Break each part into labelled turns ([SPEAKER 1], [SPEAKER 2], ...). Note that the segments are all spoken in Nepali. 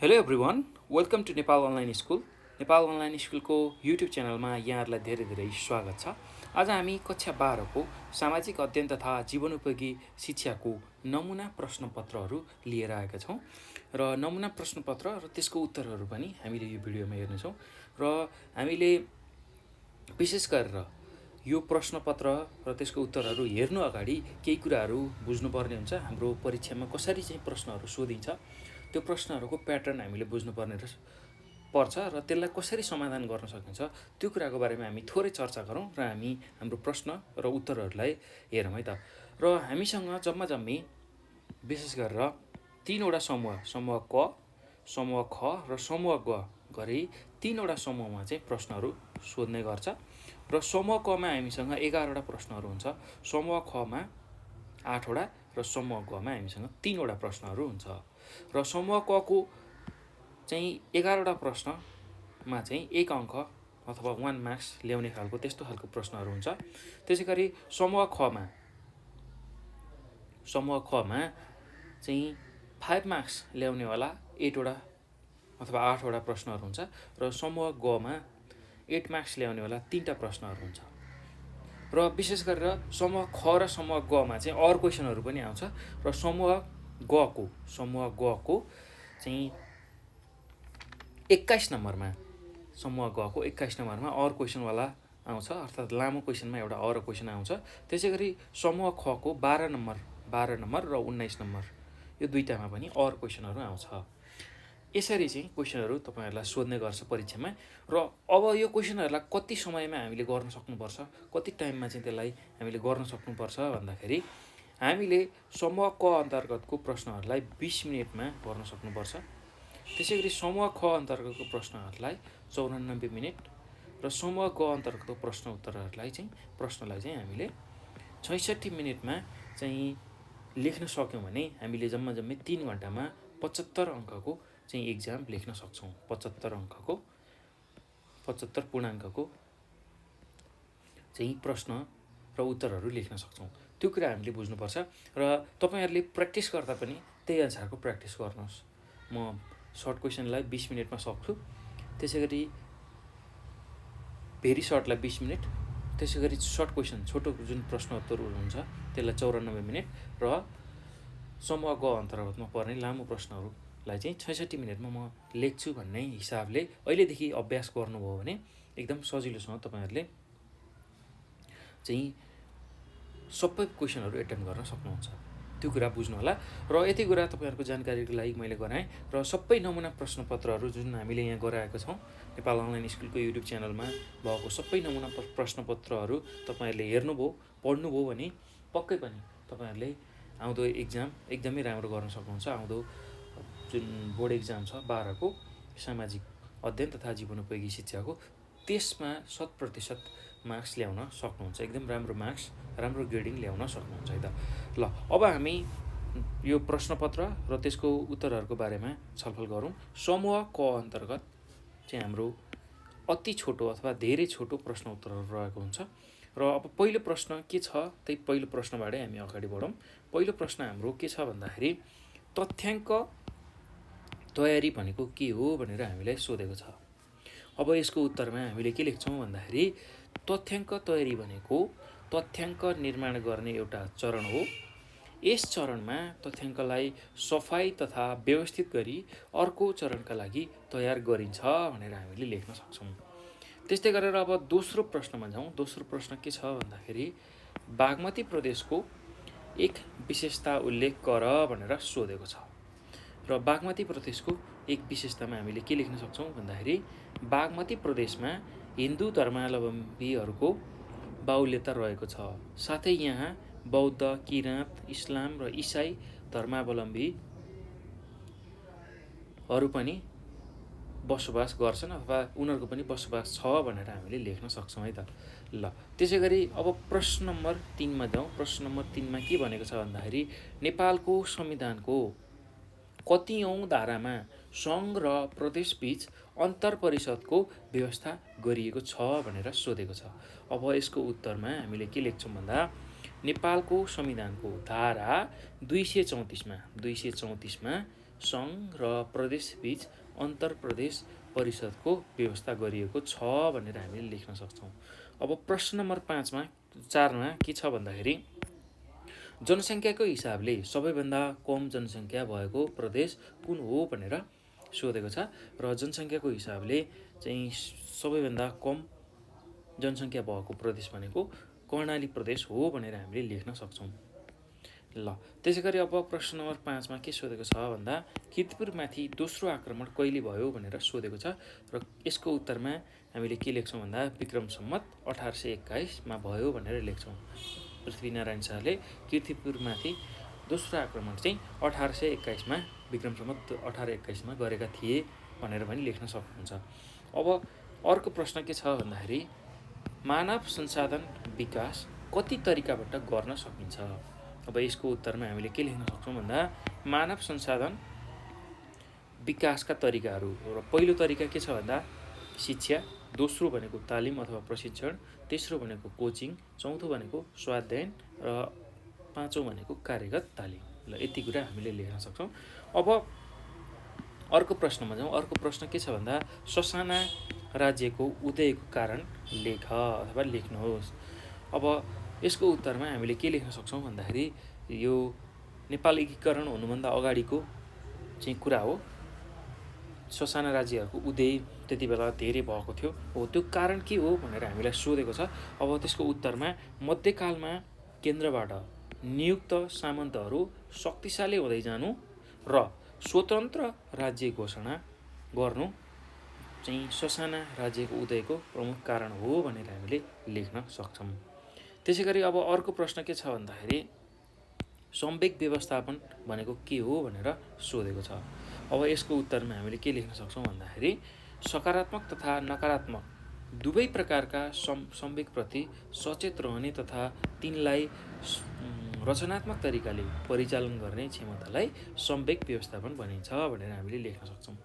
[SPEAKER 1] Hello everyone, welcome to Nepal online school. Nepal online स्कुलको युट्युब च्यानलमा यहाँहरूलाई धेरै धेरै स्वागत छ। आज हामी कक्षा 12को सामाजिक अध्ययन तथा जीवनोपयोगी शिक्षाको नमुना प्रश्नपत्रहरू लिएर आएका छौँ र नमुना प्रश्नपत्र र त्यसको उत्तरहरू पनि हामीले यो भिडियोमा हेर्नेछौँ र हामीले विशेष गरेर यो प्रश्नपत्र र त्यसको उत्तरहरू हेर्नु अगाडि केही कुराहरू बुझ्नुपर्ने हुन्छ। हाम्रो परीक्षामा कसरी चाहिँ प्रश्नहरू सोधिन्छ त्यो प्रश्नहरूको प्याटर्न हामीले बुझ्नुपर्ने पर्छ र त्यसलाई कसरी समाधान गर्न सकिन्छ त्यो कुराको बारेमा हामी थोरै चर्चा गरौँ र हामी हाम्रो प्रश्न र उत्तरहरूलाई हेरौँ है त। र हामीसँग जम्मा जम्मी विशेष गरेर तीनवटा समूह क, समूह ख र समूह ग गरी तीनवटा समूहमा चाहिँ प्रश्नहरू सोध्ने गर्छ र समूह कमा हामीसँग 11वटा प्रश्नहरू हुन्छ, समूह खमा 8वटा र समूह गमा हामीसँग 3वटा प्रश्नहरू हुन्छ र समूह कको चाहिँ 11वटा प्रश्नमा चाहिँ 1 अङ्क अथवा 1 मार्क्स ल्याउने खालको त्यस्तो खालको प्रश्नहरू हुन्छ। त्यसै गरी समूह खमा चाहिँ 5 मार्क्स ल्याउनेवाला 8वटा अथवा 8वटा प्रश्नहरू हुन्छ र समूह गमा 8 मार्क्स ल्याउनेवाला 3टा प्रश्नहरू हुन्छ। र विशेष गरेर समूह ख र समूह गमा चाहिँ अर क्वेसनहरू पनि आउँछ र समूह गको चाहिँ 21 नम्बरमा अर क्वेसनवाला आउँछ, अर्थात् लामो क्वेसनमा एउटा अर क्वेसन आउँछ। त्यसै गरी समूह खको 12 नम्बर र 19 नम्बर यो दुईटामा पनि अर क्वेसनहरू आउँछ। यसरी चाहिँ क्वेसनहरू तपाईँहरूलाई सोध्ने गर्छ परीक्षामा र अब यो क्वेसनहरूलाई कति समयमा हामीले गर्न सक्नुपर्छ, कति टाइममा चाहिँ त्यसलाई हामीले गर्न सक्नुपर्छ भन्दाखेरि हामीले समूह क अन्तर्गतको प्रश्नहरूलाई 20 मिनटमा गर्न सक्नुपर्छ। त्यसै गरी समूह ख अन्तर्गतको प्रश्नलाई 94 मिनट र समूह ग अन्तर्गतको प्रश्नलाई चाहिँ हामीले 66 मिनटमा चाहिँ लेख्न सक्यौँ भने हामीले जम्मै 3 घन्टामा 75 अङ्कको चाहिँ एक्जाम लेख्न सक्छौँ। 75 पूर्णाङ्कको चाहिँ प्रश्न र उत्तरहरू लेख्न सक्छौँ। त्यो कुरा हामीले बुझ्नुपर्छ र तपाईँहरूले प्र्याक्टिस गर्दा पनि त्यही अनुसारको प्र्याक्टिस गर्नुहोस्। म सर्ट क्वेसनलाई 20 मिनटमा सक्छु, त्यसै गरी भेरी सर्टलाई 20 मिनट, त्यसै गरी सर्ट क्वेसन छोटो जुन प्रश्न उत्तरहरू हुन्छ त्यसलाई 94 मिनट र समूह ग अन्तर्गतमा पर्ने लामो प्रश्नहरूलाई चाहिँ 66 मिनटमा म लेख्छु भन्ने हिसाबले अहिलेदेखि अभ्यास गर्नुभयो भने एकदम सजिलोसँग तपाईँहरूले चाहिँ सबै क्वेसनहरू एटेम्प गर्न सक्नुहुन्छ। त्यो कुरा बुझ्नु होला र यति कुरा तपाईँहरूको जानकारीको लागि मैले गराएँ र सबै नमुना प्रश्नपत्रहरू जुन हामीले यहाँ गराएको छौँ नेपाल अनलाइन स्कुलको युट्युब च्यानलमा भएको सबै नमुना प्रश्नपत्रहरू तपाईँहरूले हेर्नुभयो, पढ्नुभयो भने पक्कै पनि तपाईँहरूले आउँदो एक्जाम एकदमै राम्रो गर्न सक्नुहुन्छ। आउँदो जुन बोर्ड एक्जाम छ 12को सामाजिक अध्ययन तथा जीवनोपयोगी शिक्षाको, त्यसमा 100% मार्क्स ल्याउन सक्नुहुन्छ। एकदम राम्रो मार्क्स, राम्रो ग्रेडिङ ल्याउन सक्नुहुन्छ है त। ल, अब हामी यो प्रश्नपत्र र त्यसको उत्तरहरूको बारेमा छलफल गरौँ। समूह क अन्तर्गत चाहिँ हाम्रो अति छोटो अथवा धेरै छोटो प्रश्न उत्तरहरू रहेको हुन्छ र अब पहिलो प्रश्न के छ त्यही पहिलो प्रश्नबाटै हामी अगाडि बढौँ। पहिलो प्रश्न हाम्रो के छ भन्दाखेरि तथ्याङ्क तयारी भनेको के हो भनेर हामीलाई सोधेको छ। अब यसको उत्तरमा हामीले के लेख्छौँ भन्दाखेरि तथ्याङ्क तयारी भनेको तथ्याङ्क निर्माण गर्ने एउटा चरण हो। यस चरणमा तथ्याङ्कलाई सफाई तथा व्यवस्थित गरी अर्को चरणका लागि तयार गरिन्छ भनेर हामीले लेख्न सक्छौँ। त्यस्तै गरेर अब दोस्रो प्रश्नमा जाउँ। दोस्रो प्रश्न के छ भन्दाखेरि बागमती प्रदेशको एक विशेषता उल्लेख गर भनेर सोधेको छ र बागमती प्रदेशको एक विशेषतामा हामीले के लेख्न सक्छौँ भन्दाखेरि बागमती प्रदेशमा हिन्दू धर्मावलम्बीहरूको बाहुल्यता रहेको छ, साथै यहाँ बौद्ध, किराँत, इस्लाम र इसाई धर्मावलम्बीहरू पनि बसोबास गर्छन् अथवा उनीहरूको पनि बसोबास छ भनेर हामीले लेख्न सक्छौँ है त। ल, त्यसै गरी अब प्रश्न नम्बर 3मा जाउँ। प्रश्न नम्बर 3मा के भनेको छ भन्दाखेरि नेपालको संविधानको कतिऔँ धारामा सङ्घ र प्रदेशबीच अन्तर्परिषदको व्यवस्था गरिएको छ भनेर सोधेको छ। अब यसको उत्तरमा हामीले के लेख्छौँ भन्दा नेपालको संविधानको धारा 234मा सङ्घ र प्रदेशबीच अन्तर्प्रदेश परिषदको व्यवस्था गरिएको छ भनेर हामीले लेख्न सक्छौँ। अब प्रश्न नम्बर 4मा के छ भन्दाखेरि जनसङ्ख्याको हिसाबले सबैभन्दा कम जनसङ्ख्या भएको प्रदेश कुन हो भनेर सोधेको छ र जनसङ्ख्याको हिसाबले चाहिँ सबैभन्दा कम जनसङ्ख्या भएको प्रदेश भनेको कर्णाली प्रदेश हो भनेर हामीले लेख्न सक्छौँ। ल त्यसै गरी अब प्रश्न नम्बर 5मा के सोधेको छ भन्दा किर्तिपुरमाथि दोस्रो आक्रमण कहिले भयो भनेर सोधेको छ र यसको उत्तरमा हामीले के लेख्छौँ भन्दा विक्रम सम्वत 1821मा भयो भनेर लेख्छौँ। पृथ्वीनारायण शाहले किर्तिपुरमाथि दोस्रो आक्रमण चाहिँ 1821मा विक्रम सम्वत 1821मा गरेका थिए भनेर पनि लेख्न सक्नुहुन्छ। अब अर्को प्रश्न के छ भन्दाखेरि मानव संसाधन विकास कति तरिकाबाट गर्न सकिन्छ। अब यसको उत्तरमा हामीले के लेख्न सक्छौँ भन्दा मानव संसाधन विकासका तरिकाहरू र पहिलो तरिका के छ भन्दा शिक्षा, दोस्रो भनेको तालिम अथवा प्रशिक्षण, तेस्रो भनेको कोचिङ, चौथो भनेको स्वाध्यायन र पाँचौँ भनेको कार्यगत तालिम। ल यति कुरा हामीले लेख्न सक्छौँ। अब अर्को प्रश्नमा जाउँ। अर्को प्रश्न के छ भन्दा ससाना राज्यको उदयको कारण लेख अथवा लेख्नुहोस्। अब यसको उत्तरमा हामीले के लेख्न सक्छौँ भन्दाखेरि यो नेपाल एकीकरण हुनुभन्दा अगाडिको चाहिँ कुरा हो। ससाना राज्यहरूको उदय त्यति बेला धेरै भएको थियो। हो त्यो कारण के हो भनेर हामीलाई सोधेको छ। अब त्यसको उत्तरमा मध्यकालमा केन्द्रबाट नियुक्त सामन्तहरू शक्तिशाली हुँदै जानु र स्वतन्त्र राज्य घोषणा गर्नु चाहिँ ससाना राज्यको उदयको प्रमुख कारण हो भनेर हामीले लेख्न सक्छौँ। त्यसै गरी अब अर्को प्रश्न के छ भन्दाखेरि संवेग व्यवस्थापन भनेको के हो भनेर सोधेको छ। अब यसको उत्तरमा हामीले के लेख्न सक्छौँ भन्दाखेरि सकारात्मक तथा नकारात्मक दुवै प्रकारका संवेगप्रति सचेत रहने तथा तिनलाई रचनात्मक तरिकाले परिचालन गर्ने क्षमतालाई संवेग व्यवस्थापन भनिन्छ भनेर हामीले लेख्न सक्छौँ।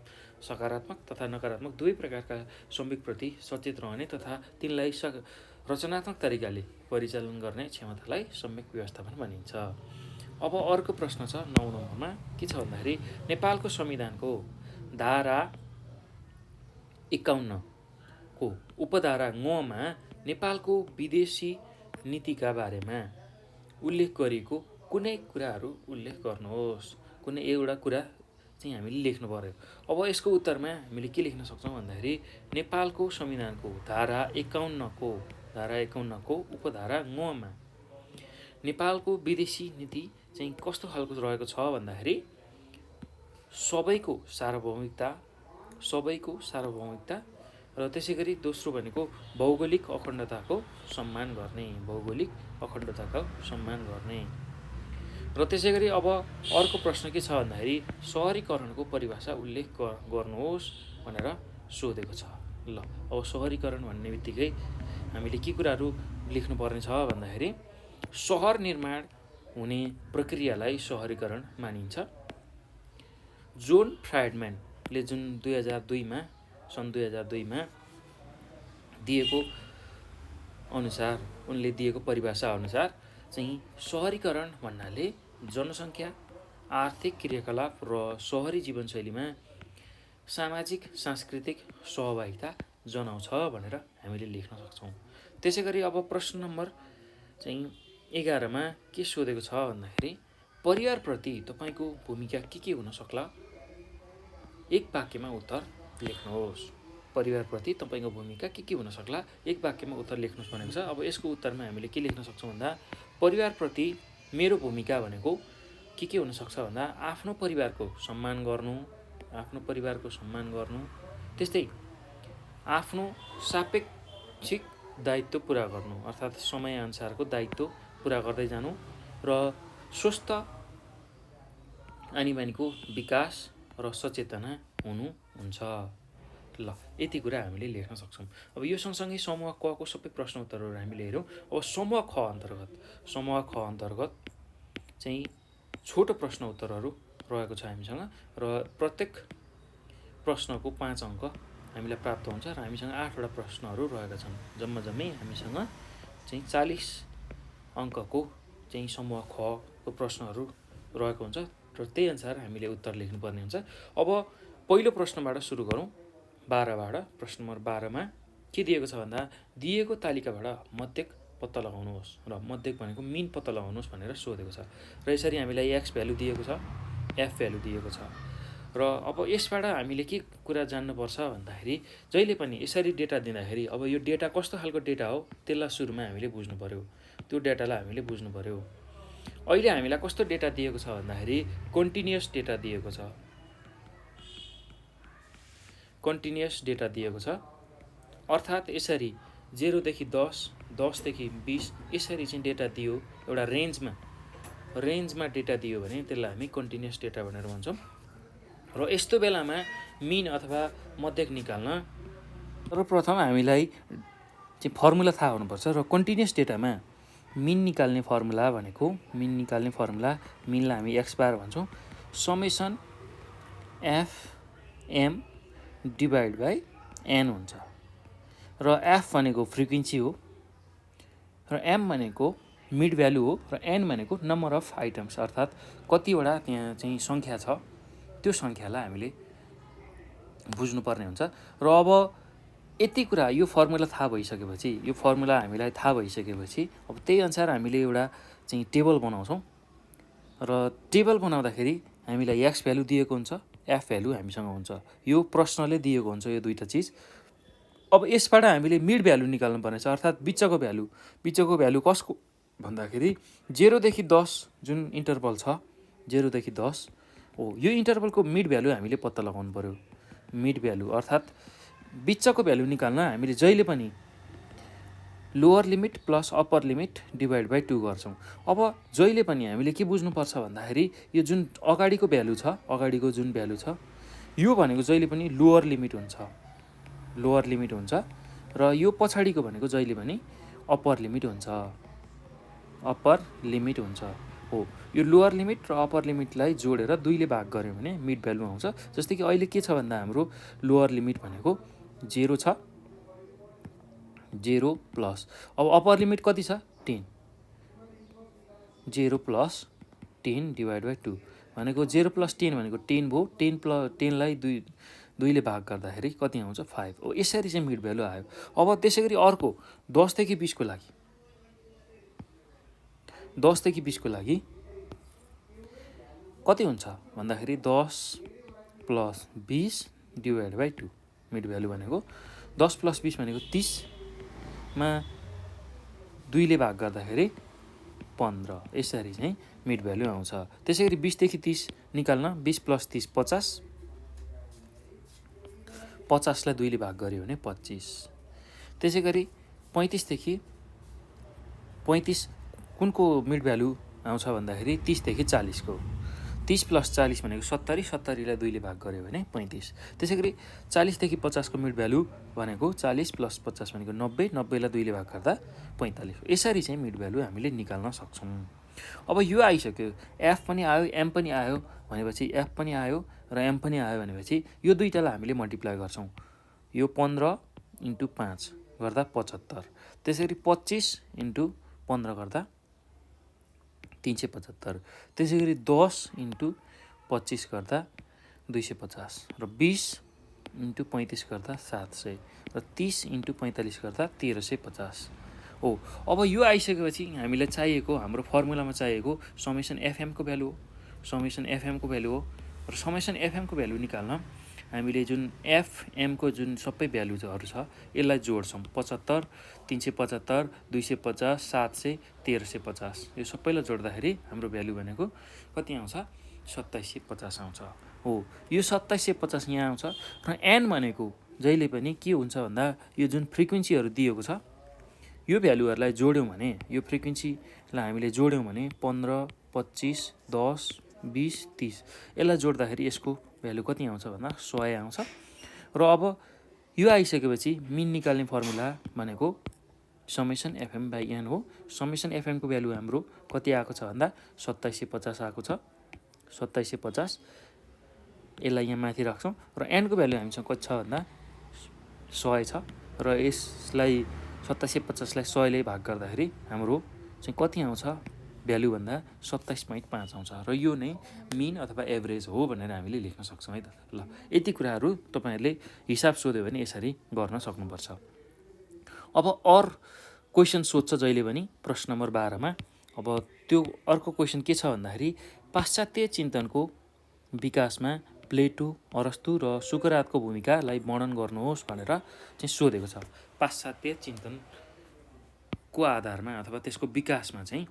[SPEAKER 1] सकारात्मक तथा नकारात्मक दुवै प्रकारका संवेगप्रति सचेत रहने तथा तिनलाई रचनात्मक तरिकाले परिचालन गर्ने क्षमतालाई संवेग व्यवस्थापन भनिन्छ। अब अर्को प्रश्न छ 9 नम्बरमा के छ भन्दाखेरि नेपालको संविधानको धारा 51 को उपधारा 9 मा नेपालको विदेशी नीतिका बारेमा उल्लेख गरिएको कुनै कुराहरू उल्लेख गर्नुहोस्। कुनै एउटा कुरा चाहिँ हामीले लेख्नु पर्यो। अब यसको उत्तरमा हामीले के लेख्न सक्छौँ भन्दाखेरि नेपालको संविधानको धारा 51 को उपधारा 9 मा नेपालको विदेशी नीति चाहिँ कस्तो खालको रहेको छ भन्दाखेरि सबैको सार्वभौमिकता र त्यसै गरी दोस्रो भनेको भौगोलिक अखण्डताको सम्मान गर्ने र त्यसै गरी अब अर्को प्रश्न के छ भन्दाखेरि सहरीकरणको परिभाषा उल्लेख गर्नुहोस् भनेर सोधेको छ। ल अब सहरीकरण भन्ने बित्तिकै हामीले के कुराहरू लेख्नुपर्ने छ भन्दाखेरि सहर निर्माण हुने प्रक्रियालाई सहरीकरण मानिन्छ। जोन फ्राइडम्यानले जुन सन् 2002 मा दिएको अनुसार उनले दिएको परिभाषा अनुसार चाहिँ सहरीकरण भन्नाले जनसङ्ख्या, आर्थिक क्रियाकलाप र सहरी जीवनशैलीमा सामाजिक सांस्कृतिक सहभागिता जनाउँछ भनेर हामीले लेख्न सक्छौँ। त्यसै गरी अब प्रश्न नम्बर चाहिँ 11 मा के सोधेको छ भन्दाखेरि परिवारप्रति तपाईँको भूमिका के हुन सक्ला? एक वाक्यमा उत्तर लेख्नुहोस्। परिवारप्रति तपाईँको भूमिका के हुन सक्ला? एक वाक्यमा उत्तर लेख्नुहोस् भनेको छ। अब यसको उत्तरमा हामीले के लेख्न सक्छौँ भन्दा परिवारप्रति मेरो भूमिका भनेको के हुन सक्छ भन्दा आफ्नो परिवारको सम्मान गर्नु, त्यस्तै आफ्नो सापेक्षिक दायित्व पुरा गर्नु अर्थात् समयअनुसारको दायित्व पुरा गर्दै जानु र स्वस्थ आनीबानीको विकास र सचेतना हुनु हुन्छ। ल यति कुरा हामीले लेख्न सक्छौँ। अब यो सँगसँगै समूह क को सबै प्रश्न उत्तरहरू हामीले हेऱ्यौँ। अब समूह ख अन्तर्गत चाहिँ छोटो प्रश्न उत्तरहरू रहेको छ हामीसँग र प्रत्येक प्रश्नको 5 अङ्क हामीलाई प्राप्त हुन्छ र हामीसँग 8वटा प्रश्नहरू रहेका छन्। जम्मै हामीसँग चाहिँ 40 अङ्कको चाहिँ समूह ख को प्रश्नहरू रहेको हुन्छ। र त्यही अनुसार हामीले उत्तर लेख्नुपर्ने हुन्छ। अब पहिलो प्रश्नबाट सुरु गरौँ, 12बाट। प्रश्न नम्बर 12मा के दिएको छ भन्दा दिएको तालिकाबाट मध्यक पत्ता लगाउनुहोस् र मध्यक भनेको मिन पत्ता लगाउनुहोस् भनेर सोधेको छ। र यसरी हामीलाई एक्स भ्यालु दिएको छ, एफ भ्यालु दिएको छ। र अब यसबाट हामीले के कुरा जान्नुपर्छ भन्दाखेरि जहिले पनि यसरी डेटा दिँदाखेरि अब यो डेटा कस्तो खालको डेटा हो त्यसलाई सुरुमा हामीले बुझ्नु पर्यो। त्यो डेटालाई हामीले बुझ्नु पर्यो। अहिले हामीलाई कस्तो डेटा दिएको छ भन्दाखेरि कन्टिन्युअस डेटा दिएको छ। कन्टिन्युअस डेटा दिएको छ अर्थात् यसरी 0 देखि 10, 10 देखि 20 यसरी चाहिँ डेटा दियो, एउटा रेन्जमा डेटा दियो भने त्यसलाई हामी कन्टिन्युअस डेटा भनेर भन्छौँ। र यस्तो बेलामा मिन अथवा मध्यक निकाल्न सर्वप्रथम हामीलाई चाहिँ फर्मुला थाहा हुनुपर्छ। र कन्टिन्युअस डेटामा मिन निकाल्ने फर्मुला मिनलाई हामी एक्स बार भन्छौँ, summation fm divide by n हुन्छ। र एफ भनेको फ्रिक्वेन्सी हो, र एम भनेको मिड भ्यालु हो, र एन भनेको नम्बर अफ आइटम्स अर्थात् कतिवटा त्यहाँ चाहिँ सङ्ख्या छ त्यो सङ्ख्यालाई हामीले बुझ्नुपर्ने हुन्छ। र अब यति कुरा यो फर्मुला थाहा भइसकेपछि अब त्यही अनुसार हामीले एउटा चाहिँ टेबल बनाउँछौँ। र टेबल बनाउँदाखेरि हामीलाई एक्स भ्यालु दिएको हुन्छ, एफ भ्यालु हामीसँग हुन्छ। यो प्रश्नले दिएको हुन्छ यो दुईवटा चिज। अब यसबाट हामीले मिड भ्यालु निकाल्नु पर्ने छ अर्थात् बिचको भ्यालु कसको भन्दाखेरि 0 देखि 10 जुन इन्टरभल छ 0 देखि 10 यो इन्टरभलको मिड भ्यालु हामीले पत्ता लगाउनु पर्यो। मिड भ्यालु अर्थात् बिचको भ्यालु निकाल्न हामीले जहिले पनि lower limit plus upper limit divide by 2 गर्छौँ। अब जहिले पनि हामीले के बुझ्नुपर्छ भन्दाखेरि यो जुन अगाडिको जुन भ्यालु छ यो भनेको जहिले पनि लोअर लिमिट हुन्छ र यो पछाडिको भनेको जहिले पनि अप्पर लिमिट हुन्छ। हो, यो लोअर लिमिट र अप्पर लिमिटलाई जोडेर 2 ले भाग गऱ्यो भने मिड भ्यालु आउँछ। जस्तै कि अहिले के छ भन्दा हाम्रो लोअर लिमिट भनेको 0 छ, 0 प्लस अब अप्पर लिमिट कति छ 10, 0 प्लस 10 डिभाइड बाई 2 भनेको 0 प्लस 10 भनेको 10 भयो। 10लाई 2 ले भाग गर्दाखेरि कति आउँछ 5 हो। यसरी चाहिँ मिड भ्यालु आयो। अब त्यसै गरी अर्को 10 देखि 20 को लागि कति हुन्छ भन्दाखेरि 10 plus 20 divide by 2 mid value भनेको 10 प्लस 20 भनेको 30मा 2 ले भाग गर्दाखेरि 15 यसरी चाहिँ मिड भ्यालु आउँछ। त्यसै गरी 20 देखि 30 निकाल्न 20 प्लस 30 50लाई 2 ले भाग गऱ्यो भने 25। त्यसै गरी 35 देखि 35 कुनको मिड भ्यालु आउँछ भन्दाखेरि 30 देखि 40 को 30 प्लस 40 भनेको 70, 70लाई 2 ले भाग गऱ्यो भने 35। त्यसै गरी 40 देखि 50 को मिड भ्यालु भनेको 40 प्लस 50 भनेको 90, 90लाई 2 ले भाग गर्दा 45। यसरी चाहिँ मिड भ्यालु हामीले निकाल्न सक्छौँ। अब यो आइसक्यो, एफ पनि आयो एम पनि आयो भनेपछि एफ पनि आयो र एम पनि आयो भनेपछि यो दुईटालाई हामीले मल्टिप्लाई गर्छौँ। यो 15 × 5 गर्दा 75, त्यसै गरी 25 × 15 गर्दा 375, त्यसै गरी 10 × 25 गर्दा 250 र 20 × 35 गर्दा 700 र 30 × 45 गर्दा 1350 हो। अब यो आइसकेपछि हामीलाई चाहिएको हाम्रो फर्मुलामा चाहिएको समेसन एफएमको भ्यालु हो, र समेसन एफएमको भ्यालु निकाल्न हामीले जुन एफएमको जुन सबै भ्यालुहरू छ यसलाई जोड्छौँ। 75, 375, 250, 700, 1350 यो सबैलाई जोड्दाखेरि हाम्रो भ्यालु भनेको कति आउँछ 2750 आउँछ। हो, यो 2750 यहाँ आउँछ। र एन भनेको जहिले पनि के हुन्छ भन्दा यो जुन फ्रिक्वेन्सीहरू दिएको छ यो भ्यालुहरूलाई जोड्यौँ भने यो फ्रिक्वेन्सीलाई हामीले जोड्यौँ भने 15, 25, 10, 20, 30 यसलाई जोड्दाखेरि यसको भ्यालु कति आउँछ भन्दा 100 आउँछ। र अब यो आइसकेपछि मिन निकाल्ने फर्मुला भनेको समेसन एफएम बाई एन हो। समेसन एफएमको भ्यालु हाम्रो कति आएको छ भन्दा 2750 आएको छ। 2750 यसलाई यहाँ माथि राख्छौँ र एनको भ्यालु हामीसँग कति छ भन्दा 100 छ। र यसलाई 2750लाई 100ले भाग गर्दाखेरि हाम्रो चाहिँ कति आउँछ भ्यालुभन्दा 27.5 आउँछ र यो नै मिन अथवा एभरेज हो भनेर हामीले लेख्न सक्छौँ है त। ल यति कुराहरू तपाईँहरूले हिसाब सोध्यो भने यसरी गर्न सक्नुपर्छ। अब क्वेसन सोध्छ जहिले पनि प्रश्न नम्बर 12मा। अब त्यो अर्को क्वेसन के छ भन्दाखेरि पाश्चात्य चिन्तनको विकासमा प्लेटो, अरस्तु र सुकरातको भूमिकालाई वर्णन गर्नुहोस् भनेर चाहिँ सोधेको छ। पाश्चात्य चिन्तनको आधारमा अथवा त्यसको विकासमा चाहिँ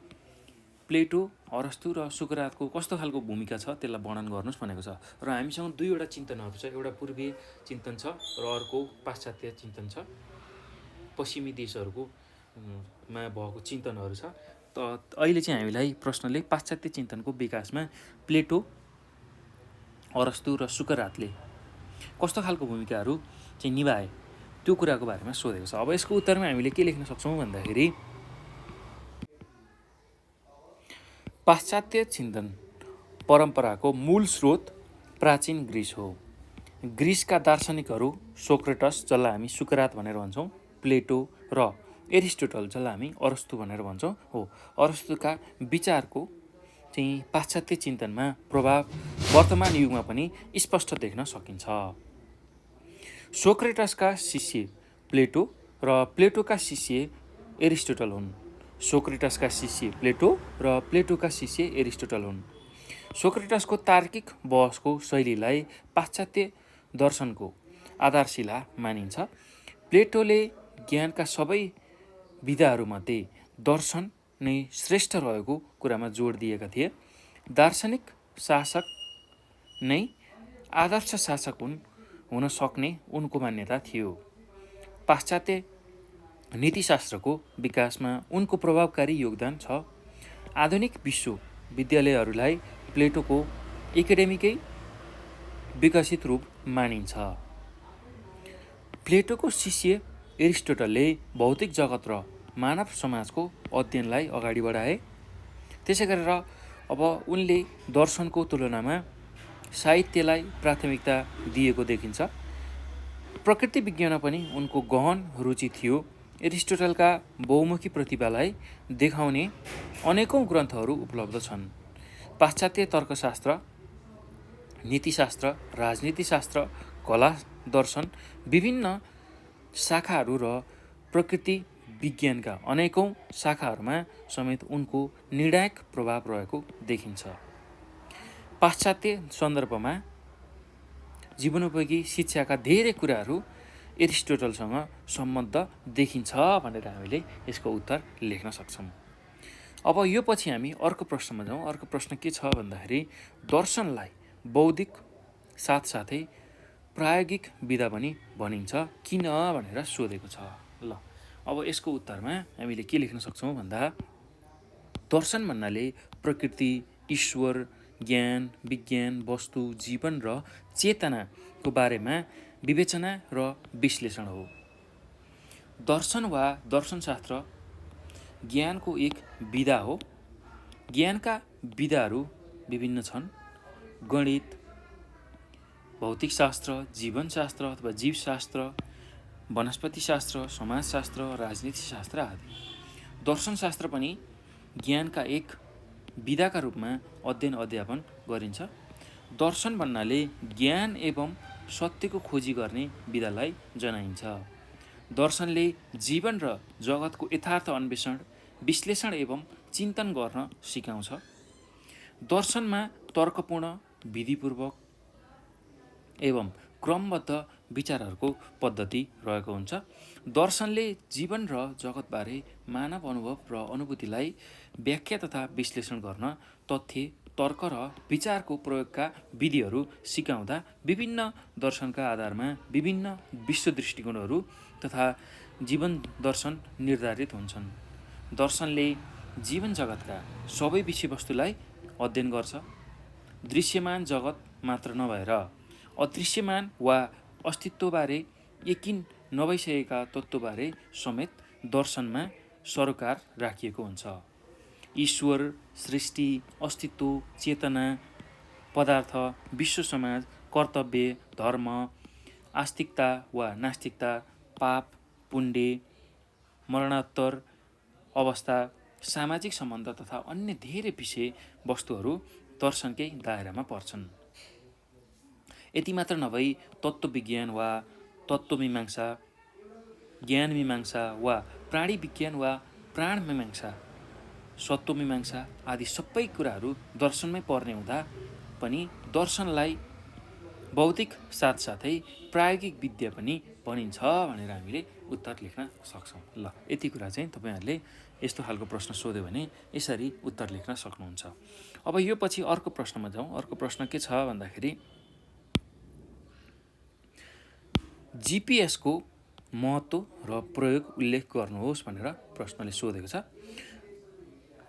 [SPEAKER 1] प्लेटो, अरस्तु र सुकरातको कस्तो खालको भूमिका छ त्यसलाई वर्णन गर्नुहोस् भनेको छ। र हामीसँग दुईवटा चिन्तनहरू छ, एउटा पूर्वीय चिन्तन छ र अर्को पाश्चात्य चिन्तन छ, पश्चिमी देशहरूको मा भएको चिन्तनहरू छ। त अहिले चाहिँ हामीलाई प्रश्नले पाश्चात्य चिन्तनको विकासमा प्लेटो, अरस्तु र सुकरातले कस्तो खालको भूमिकाहरू चाहिँ निभाए त्यो कुराको बारेमा सोधेको छ। अब यसको उत्तरमा हामीले के लेख्न सक्छौँ भन्दाखेरि पाश्चात्य चिन्तन परम्पराको मूल स्रोत प्राचीन ग्रिस हो। ग्रिसका दार्शनिकहरू सोक्रेटस, जसलाई हामी सुकरात भनेर भन्छौँ, प्लेटो र एरिस्टोटल, जसलाई हामी अरस्तु भनेर भन्छौँ हो, अरस्तुका विचारको चाहिँ पाश्चात्य चिन्तनमा प्रभाव वर्तमान युगमा पनि स्पष्ट देख्न सकिन्छ। सोक्रेटसका शिष्य प्लेटो र प्लेटोका शिष्य एरिस्टोटल हुन्। सोक्रेटसका शिष्य प्लेटो र प्लेटोका शिष्य एरिस्टोटल हुन्। सोक्रेटसको तार्किक बहसको शैलीलाई पाश्चात्य दर्शनको आधारशिला मानिन्छ। प्लेटोले ज्ञानका सबै विधाहरूमध्ये दर्शन नै श्रेष्ठ रहेको कुरामा जोड दिएका थिए। दार्शनिक शासक नै आदर्श शासक हुन सक्ने उनको मान्यता थियो। पाश्चात्य नीतिशास्त्रको विकासमा उनको प्रभावकारी योगदान छ। आधुनिक विश्वविद्यालयहरूलाई प्लेटोको एकाडेमिकै विकसित रूप मानिन्छ। प्लेटोको शिष्य एरिस्टोटलले भौतिक जगत र मानव समाजको अध्ययनलाई अगाडि बढाए। त्यसै गरेर अब उनले दर्शनको तुलनामा साहित्यलाई प्राथमिकता दिएको देखिन्छ। प्रकृति विज्ञानमा पनि उनको गहन रुचि थियो। एरिस्टोटलका बहुमुखी प्रतिभालाई देखाउने अनेकौं ग्रन्थहरू उपलब्ध छन्। पाश्चात्य तर्कशास्त्र, नीतिशास्त्र, राजनीतिशास्त्र, कला, दर्शन, विभिन्न शाखाहरू र प्रकृति विज्ञानका अनेकौं शाखाहरूमा समेत उनको निर्णायक प्रभाव रहेको देखिन्छ। पाश्चात्य सन्दर्भमा जीवनोपयोगी शिक्षाका धेरै कुराहरू एरिस्टोटलसँग सम्बद्ध देखिन्छ भनेर हामीले यसको उत्तर लेख्न सक्छौँ। अब यो पछि हामी अर्को प्रश्नमा जाउँ। अर्को प्रश्न के छ भन्दाखेरि दर्शनलाई बौद्धिक साथसाथै प्रायोगिक विधा पनि भनिन्छ किन भनेर सोधेको छ। ल अब यसको उत्तरमा हामीले के लेख्न सक्छौँ भन्दा दर्शन भन्नाले प्रकृति, ईश्वर, ज्ञान, विज्ञान, वस्तु, जीवन र चेतनाको बारेमा विवेचना र विश्लेषण हो। दर्शन वा दर्शनशास्त्र ज्ञानको एक विधा हो। ज्ञानका विधाहरू विभिन्न छन्। गणित, भौतिकशास्त्र, जीवनशास्त्र अथवा जीवशास्त्र, वनस्पतिशास्त्र, समाजशास्त्र, राजनीतिशास्त्र आदि। दर्शनशास्त्र पनि ज्ञानका एक विधाका रूपमा अध्ययन अध्यापन गरिन्छ। दर्शन भन्नाले ज्ञान एवं सत्यको खोजी गर्ने विधालाई जनाइन्छ। दर्शनले जीवन र जगतको यथार्थ अन्वेषण, विश्लेषण एवं चिन्तन गर्न सिकाउँछ। दर्शनमा तर्कपूर्ण, विधिपूर्वक एवं क्रमबद्ध विचारहरूको पद्धति रहेको हुन्छ। दर्शनले जीवन र जगतबारे मानव अनुभव र अनुभूतिलाई व्याख्या तथा विश्लेषण गर्न तथ्य, तर्क र विचारको प्रयोगका विधिहरू सिकाउँदा विभिन्न दर्शनका आधारमा विभिन्न विश्व दृष्टिकोणहरू तथा जीवन दर्शन निर्धारित हुन्छन्। दर्शनले जीवन जगतका सबै विषयवस्तुलाई अध्ययन गर्छ। दृश्यमान जगत मात्र नभएर अदृश्यमान वा अस्तित्वबारे यकिन नभइसकेका तत्त्वबारे समेत दर्शनमा सरोकार राखिएको हुन्छ। ईश्वर, सृष्टि, अस्तित्व, चेतना, पदार्थ, विश्व समाज, कर्तव्य, धर्म, आस्तिकता वा नास्तिकता, पाप, पुण्य, मरणोत्तर अवस्था, सामाजिक सम्बन्ध तथा अन्य धेरै विषय वस्तुहरू दर्शनकै दायरामा पर्छन्। यति मात्र नभई तत्त्वविज्ञान वा तत्त्वमीमांसा, ज्ञानमीमांसा वा प्राणी विज्ञान वा प्राणमीमांसा, सत्त्वमीमांसा आदि सबै कुराहरू दर्शनमै पर्ने हुँदा पनि दर्शनलाई बौद्धिक साथसाथै प्रायोगिक विद्या पनि भनिन्छ भनेर हामीले उत्तर लेख्न सक्छौँ। ल, यति कुरा चाहिँ तपाईँहरूले यस्तो खालको प्रश्न सोध्यो भने यसरी उत्तर लेख्न सक्नुहुन्छ। अब यो पछि अर्को प्रश्नमा जाउँ। अर्को प्रश्न के छ भन्दाखेरि जिपिएसको महत्त्व र प्रयोग उल्लेख गर्नुहोस् भनेर प्रश्नले सोधेको छ।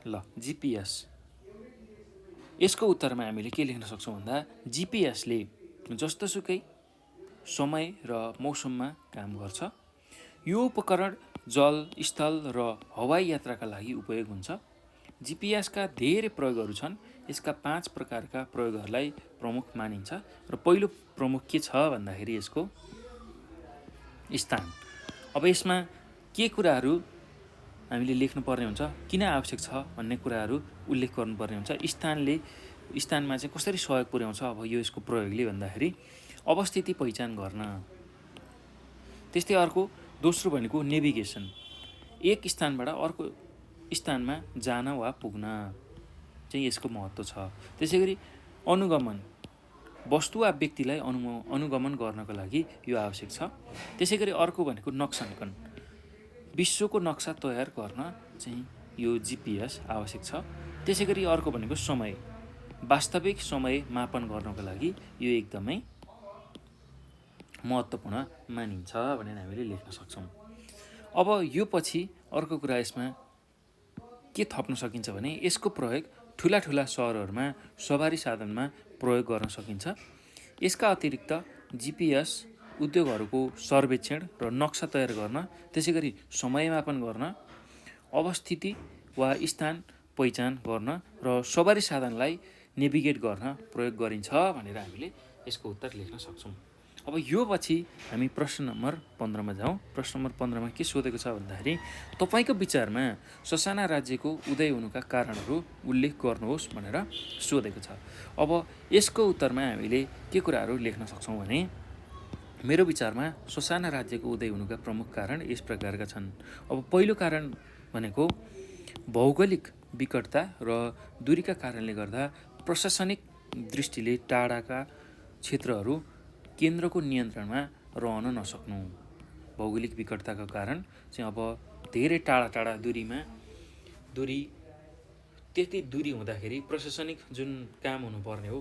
[SPEAKER 1] ल, जिपिएस, यसको उत्तरमा हामीले के लेख्न सक्छौँ भन्दा जिपिएसले जस्तोसुकै समय र मौसममा काम गर्छ। यो उपकरण जल, स्थल र हवाई यात्राका लागि उपयोग हुन्छ। जिपिएसका धेरै प्रयोगहरू छन्। यसका 5 प्रकारका प्रयोगहरूलाई प्रमुख मानिन्छ। र पहिलो प्रमुख के छ भन्दाखेरि यसको स्थान। अब यसमा के कुराहरू हामीले लेख्नुपर्ने हुन्छ, किन आवश्यक छ भन्ने कुराहरू उल्लेख गर्नुपर्ने हुन्छ। स्थानमा चाहिँ कसरी सहयोग पुर्याउँछ अब यो यसको प्रयोगले भन्दाखेरि अवस्थिति पहिचान गर्न। त्यस्तै अर्को दोस्रो भनेको नेभिगेसन, एक स्थानबाट अर्को स्थानमा जान वा पुग्न चाहिँ यसको महत्त्व छ। त्यसै गरी अनुगमन, वस्तु वा व्यक्तिलाई अनुगमन गर्नको लागि यो आवश्यक छ। त्यसै गरी अर्को भनेको नक्साङ्कन, विश्वको नक्सा तयार गर्न चाहिँ यो जिपिएस आवश्यक छ। त्यसै गरी अर्को भनेको समय, वास्तविक समय मापन गर्नको लागि यो एकदमै महत्त्वपूर्ण मानिन्छ भनेर हामीले लेख्न सक्छौँ। अब यो पछि अर्को कुरा यसमा के थप्न सकिन्छ भने यसको प्रयोग ठुला ठुला सहरहरूमा सवारी साधनमा प्रयोग गर्न सकिन्छ। यसका अतिरिक्त जिपिएस उद्योगहरूको सर्वेक्षण र नक्सा तयार गर्न, त्यसै गरी समय मापन गर्न, अवस्थिति वा स्थान पहिचान गर्न र सवारी साधनलाई नेभिगेट गर्न प्रयोग गरिन्छ भनेर हामीले यसको उत्तर लेख्न सक्छौँ। अब यो पछि हामी प्रश्न नम्बर 15 मा जाउँ। प्रश्न नम्बर 15 मा के सोधेको छ भन्दाखेरि तपाईँको विचारमा ससाना राज्यको उदय हुनुका कारणहरू उल्लेख गर्नुहोस् भनेर सोधेको छ। अब यसको उत्तरमा हामीले के कुराहरू लेख्न सक्छौँ भने मेरो विचारमा ससाना राज्यको उदय हुनुका प्रमुख कारण यस प्रकारका छन्। अब पहिलो कारण भनेको भौगोलिक विकटता र दूरीका कारणले गर्दा प्रशासनिक दृष्टिले टाढाका क्षेत्रहरू केन्द्रको नियन्त्रणमा रहन नसक्नु। भौगोलिक विकटताको कारण चाहिँ अब धेरै टाढा टाढा त्यति दूरी हुँदाखेरि प्रशासनिक जुन काम हुनुपर्ने हो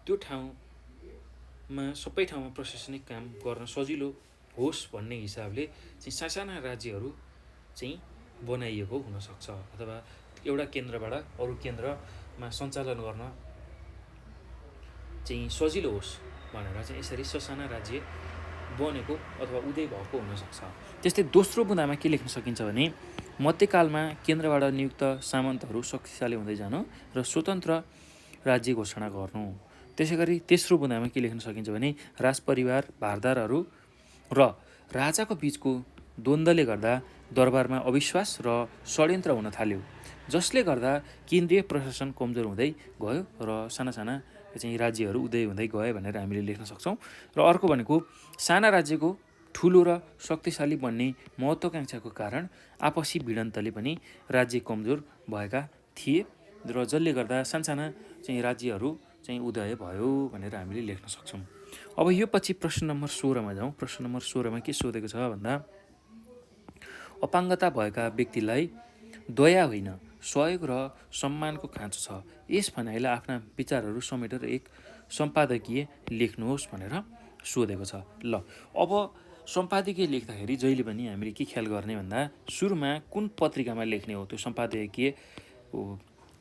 [SPEAKER 1] त्यो ठाउँमा सबै ठाउँमा प्रशासनिक काम गर्न सजिलो होस् भन्ने हिसाबले चाहिँ सासाना राज्यहरू चाहिँ बनाइएको हुनसक्छ, अथवा एउटा केन्द्रबाट अरू केन्द्रमा सञ्चालन गर्न चाहिँ सजिलो होस् भनेर चाहिँ यसरी ससाना राज्य बनेको अथवा उदय भएको हुनसक्छ। त्यस्तै दोस्रो बुँदामा के लेख्न सकिन्छ भने मध्यकालमा केन्द्रबाट नियुक्त सामन्तहरू शक्तिशाली हुँदै जानु र स्वतन्त्र राज्य घोषणा गर्नु। त्यसै गरी तेस्रो बुँदामा के लेख्न सकिन्छ भने राजपरिवार, भारदारहरू र राजाको बीचको द्वन्द्वले गर्दा दरबारमा अविश्वास र षड्यन्त्र हुन थाल्यो, जसले गर्दा केन्द्रीय प्रशासन कमजोर हुँदै गयो र साना साना चाहिँ राज्यहरू उदय हुँदै गए भनेर हामीले लेख्न सक्छौँ। र अर्को भनेको साना राज्यको ठुलो र शक्तिशाली बन्ने महत्त्वाकांक्षाको कारण आपसी भिडन्तले पनि राज्य कमजोर भएका थिए र जसले गर्दा सानसाना चाहिँ राज्यहरू चाहिँ उदय भयो भनेर हामीले लेख्न सक्छौँ। अब यो पछि प्रश्न नम्बर 16 मा जाउँ। प्रश्न नम्बर 16 मा के सोधेको छ भन्दा अपाङ्गता भएका व्यक्तिलाई दया होइन सहयोग र सम्मानको खाँचो छ। यस भनाइलाई आफ्ना विचारहरू समेटेर एक सम्पादकीय लेख्नुहोस् भनेर सोधेको छ। ल, अब सम्पादकीय लेख्दाखेरि जहिले पनि हामीले के ख्याल गर्ने भन्दा सुरुमा कुन पत्रिकामा लेख्ने हो त्यो सम्पादकीय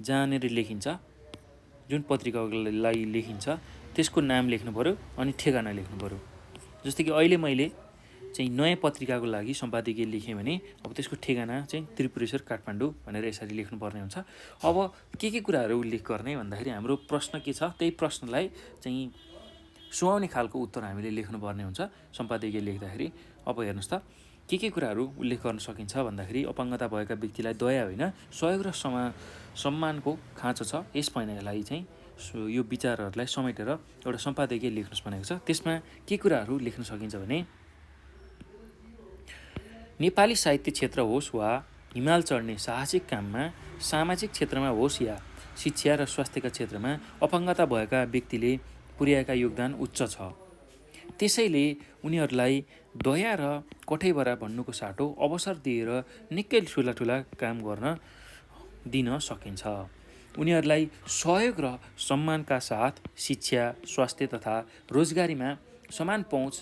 [SPEAKER 1] जहाँनिर लेखिन्छ, जुन पत्रिकालाई लेखिन्छ त्यसको नाम लेख्नु पऱ्यो अनि ठेगाना लेख्नु पऱ्यो। जस्तै कि अहिले मैले चाहिँ नयाँ पत्रिकाको लागि सम्पादकीय लेखेँ भने अब त्यसको ठेगाना चाहिँ त्रिपुरेश्वर काठमाडौँ भनेर यसरी लेख्नुपर्ने हुन्छ। अब के कुराहरू उल्लेख गर्ने भन्दाखेरि हाम्रो प्रश्न के छ त्यही प्रश्नलाई चाहिँ सुहाउने खालको उत्तर हामीले लेख्नुपर्ने हुन्छ सम्पादकीय लेख्दाखेरि। अब हेर्नुहोस् त, के कुराहरू उल्लेख गर्न सकिन्छ भन्दाखेरि अपाङ्गता भएका व्यक्तिलाई दया होइन सहयोग र सम्मानको खाँचो छ। यस पाइनालाई चाहिँ यो विचारहरूलाई समेटेर एउटा सम्पादकीय लेख्नुहोस् भनेको छ। त्यसमा के कुराहरू लेख्न सकिन्छ भने नेपाली साहित्य क्षेत्र होस् वा हिमाल चढ्ने साहसिक काममा, सामाजिक क्षेत्रमा होस् या शिक्षा र स्वास्थ्यका क्षेत्रमा अपाङ्गता भएका व्यक्तिले पुर्याएका योगदान उच्च छ। त्यसैले उनीहरूलाई दया र कठैबरा भन्नुको साटो अवसर दिएर निकै ठुला काम गर्न दिन सकिन्छ। उनीहरूलाई सहयोग र सम्मानका साथ शिक्षा, स्वास्थ्य तथा रोजगारीमा समान पहुँच,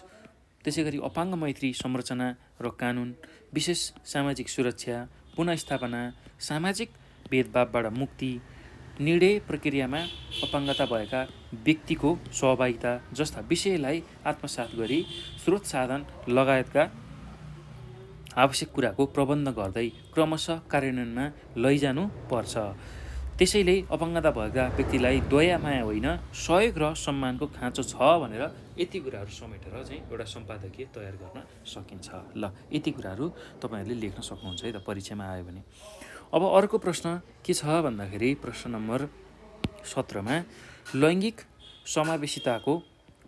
[SPEAKER 1] त्यसै गरी अपाङ्ग मैत्री संरचना र कानुन, विशेष सामाजिक सुरक्षा, पुनःस्थापना, सामाजिक भेदभावबाट मुक्ति, निर्णय प्रक्रियामा अपाङ्गता भएका व्यक्तिको सहभागिता जस्ता विषयलाई आत्मसात गरी स्रोत साधन लगायतका आवश्यक कुराको प्रबन्ध गर्दै क्रमशः कार्यान्वयनमा लैजानु पर्छ। त्यसैले अपाङ्गता भएका व्यक्तिलाई दया माया होइन सहयोग र सम्मानको खाँचो छ भनेर यति कुराहरू समेटेर चाहिँ एउटा सम्पादकीय तयार गर्न सकिन्छ। ल, यति कुराहरू तपाईँहरूले लेख्न सक्नुहुन्छ है त परीक्षामा आयो भने। अब अर्को प्रश्न के छ भन्दाखेरि प्रश्न नम्बर 17मा लैङ्गिक समावेशिताको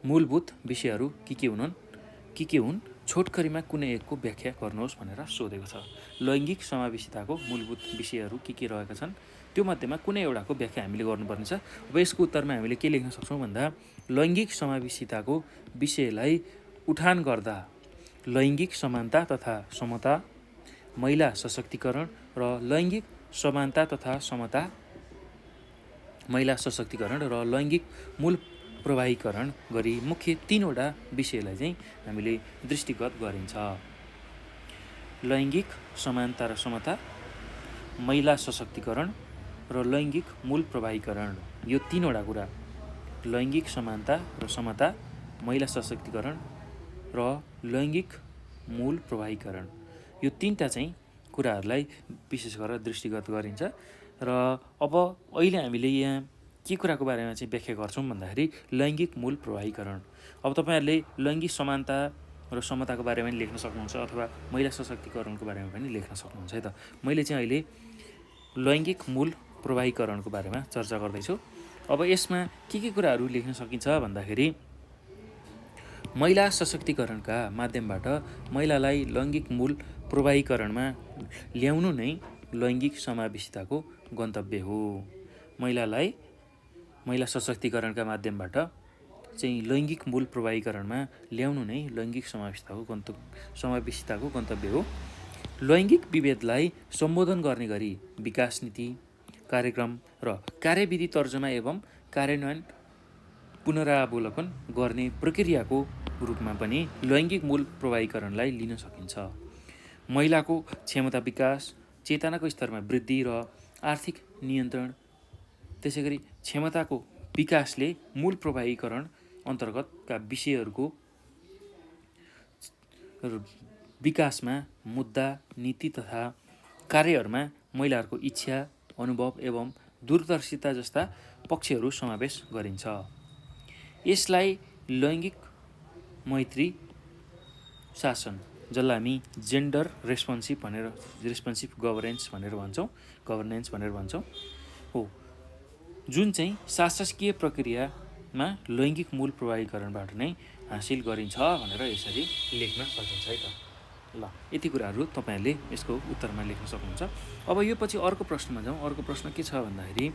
[SPEAKER 1] मूलभूत विषयहरू के हुन् छोटकरीमा कुनै एकको व्याख्या गर्नुहोस् भनेर सोधेको छ। लैङ्गिक समावेशिताको मूलभूत विषयहरू के रहेका छन् त्यो मध्येमा कुनै एउटाको व्याख्या हामीले गर्नुपर्ने छ। अब यसको उत्तरमा हामीले के लेख्न सक्छौँ भन्दा लैङ्गिक समावेशिताको विषयलाई उठान गर्दा लैङ्गिक समानता तथा समता, महिला सशक्तिकरण र लैङ्गिक समानता तथा समता, महिला सशक्तिकरण र लैङ्गिक मूल प्रवाहीकरण गरी मुख्य 3वटा विषयलाई चाहिँ हामीले दृष्टिगत गरिन्छ। लैङ्गिक समानता र समता, महिला सशक्तिकरण र लैङ्गिक मूल प्रवाहीकरण, यो 3वटा कुरा लैङ्गिक समानता र समता, महिला सशक्तिकरण र लैङ्गिक मूल प्रवाहीकरण, यो 3टा चाहिँ कुराहरूलाई विशेष गरेर दृष्टिगत गरिन्छ। र अब अहिले हामीले यहाँ के कुराको बारेमा चाहिँ व्याख्या गर्छौँ भन्दाखेरि लैङ्गिक मूल प्रवाहीकरण। अब तपाईँहरूले लैङ्गिक समानता र समताको बारेमा पनि लेख्न सक्नुहुन्छ अथवा महिला सशक्तिकरणको बारेमा पनि लेख्न सक्नुहुन्छ है त। मैले चाहिँ अहिले लैङ्गिक मूल प्रवाहीकरणको बारेमा चर्चा गर्दैछु। अब यसमा के कुराहरू लेख्न सकिन्छ भन्दाखेरि महिला सशक्तिकरणका माध्यमबाट महिलालाई लैङ्गिक मूल प्रवाहीकरणमा ल्याउनु नै लैङ्गिक समावेशिताको गन्तव्य हो। महिला सशक्तिकरणका माध्यमबाट चाहिँ लैङ्गिक मूल प्रवाहीकरणमा ल्याउनु नै लैङ्गिक समावेशिताको गन्तव्य हो। लैङ्गिक विभेदलाई सम्बोधन गर्ने गरी विकास नीति, कार्यक्रम र कार्यविधि तर्जुमा एवं कार्यान्वयन पुनरावलोकन गर्ने प्रक्रियाको रूपमा पनि लैङ्गिक मूल प्रवाहीकरणलाई लिन सकिन्छ। महिलाको क्षमता विकास, चेतनाको स्तरमा वृद्धि र आर्थिक नियन्त्रण, त्यसै गरी क्षमताको विकासले मूल प्रवाहीकरण अन्तर्गतका विषयहरूको विकासमा मुद्दा, नीति तथा कार्यहरूमा महिलाहरूको इच्छा, अनुभव एवं दूरदर्शिता जस्ता पक्षहरू समावेश गरिन्छ। यसलाई लैङ्गिक मैत्री शासन, जसलाई हामी जेन्डर रेस्पोन्सिभ गभर्नेन्स भनेर भन्छौँ हो, जुन चाहिँ शासकीय प्रक्रियामा लैङ्गिक मूल प्रवाहीकरणबाट नै हासिल गरिन्छ भनेर यसरी लेख्न सकिन्छ है त। ल, यति कुराहरू तपाईँहरूले यसको उत्तरमा लेख्न सक्नुहुन्छ। अब यो पछि अर्को प्रश्नमा जाउँ। अर्को प्रश्न के छ भन्दाखेरि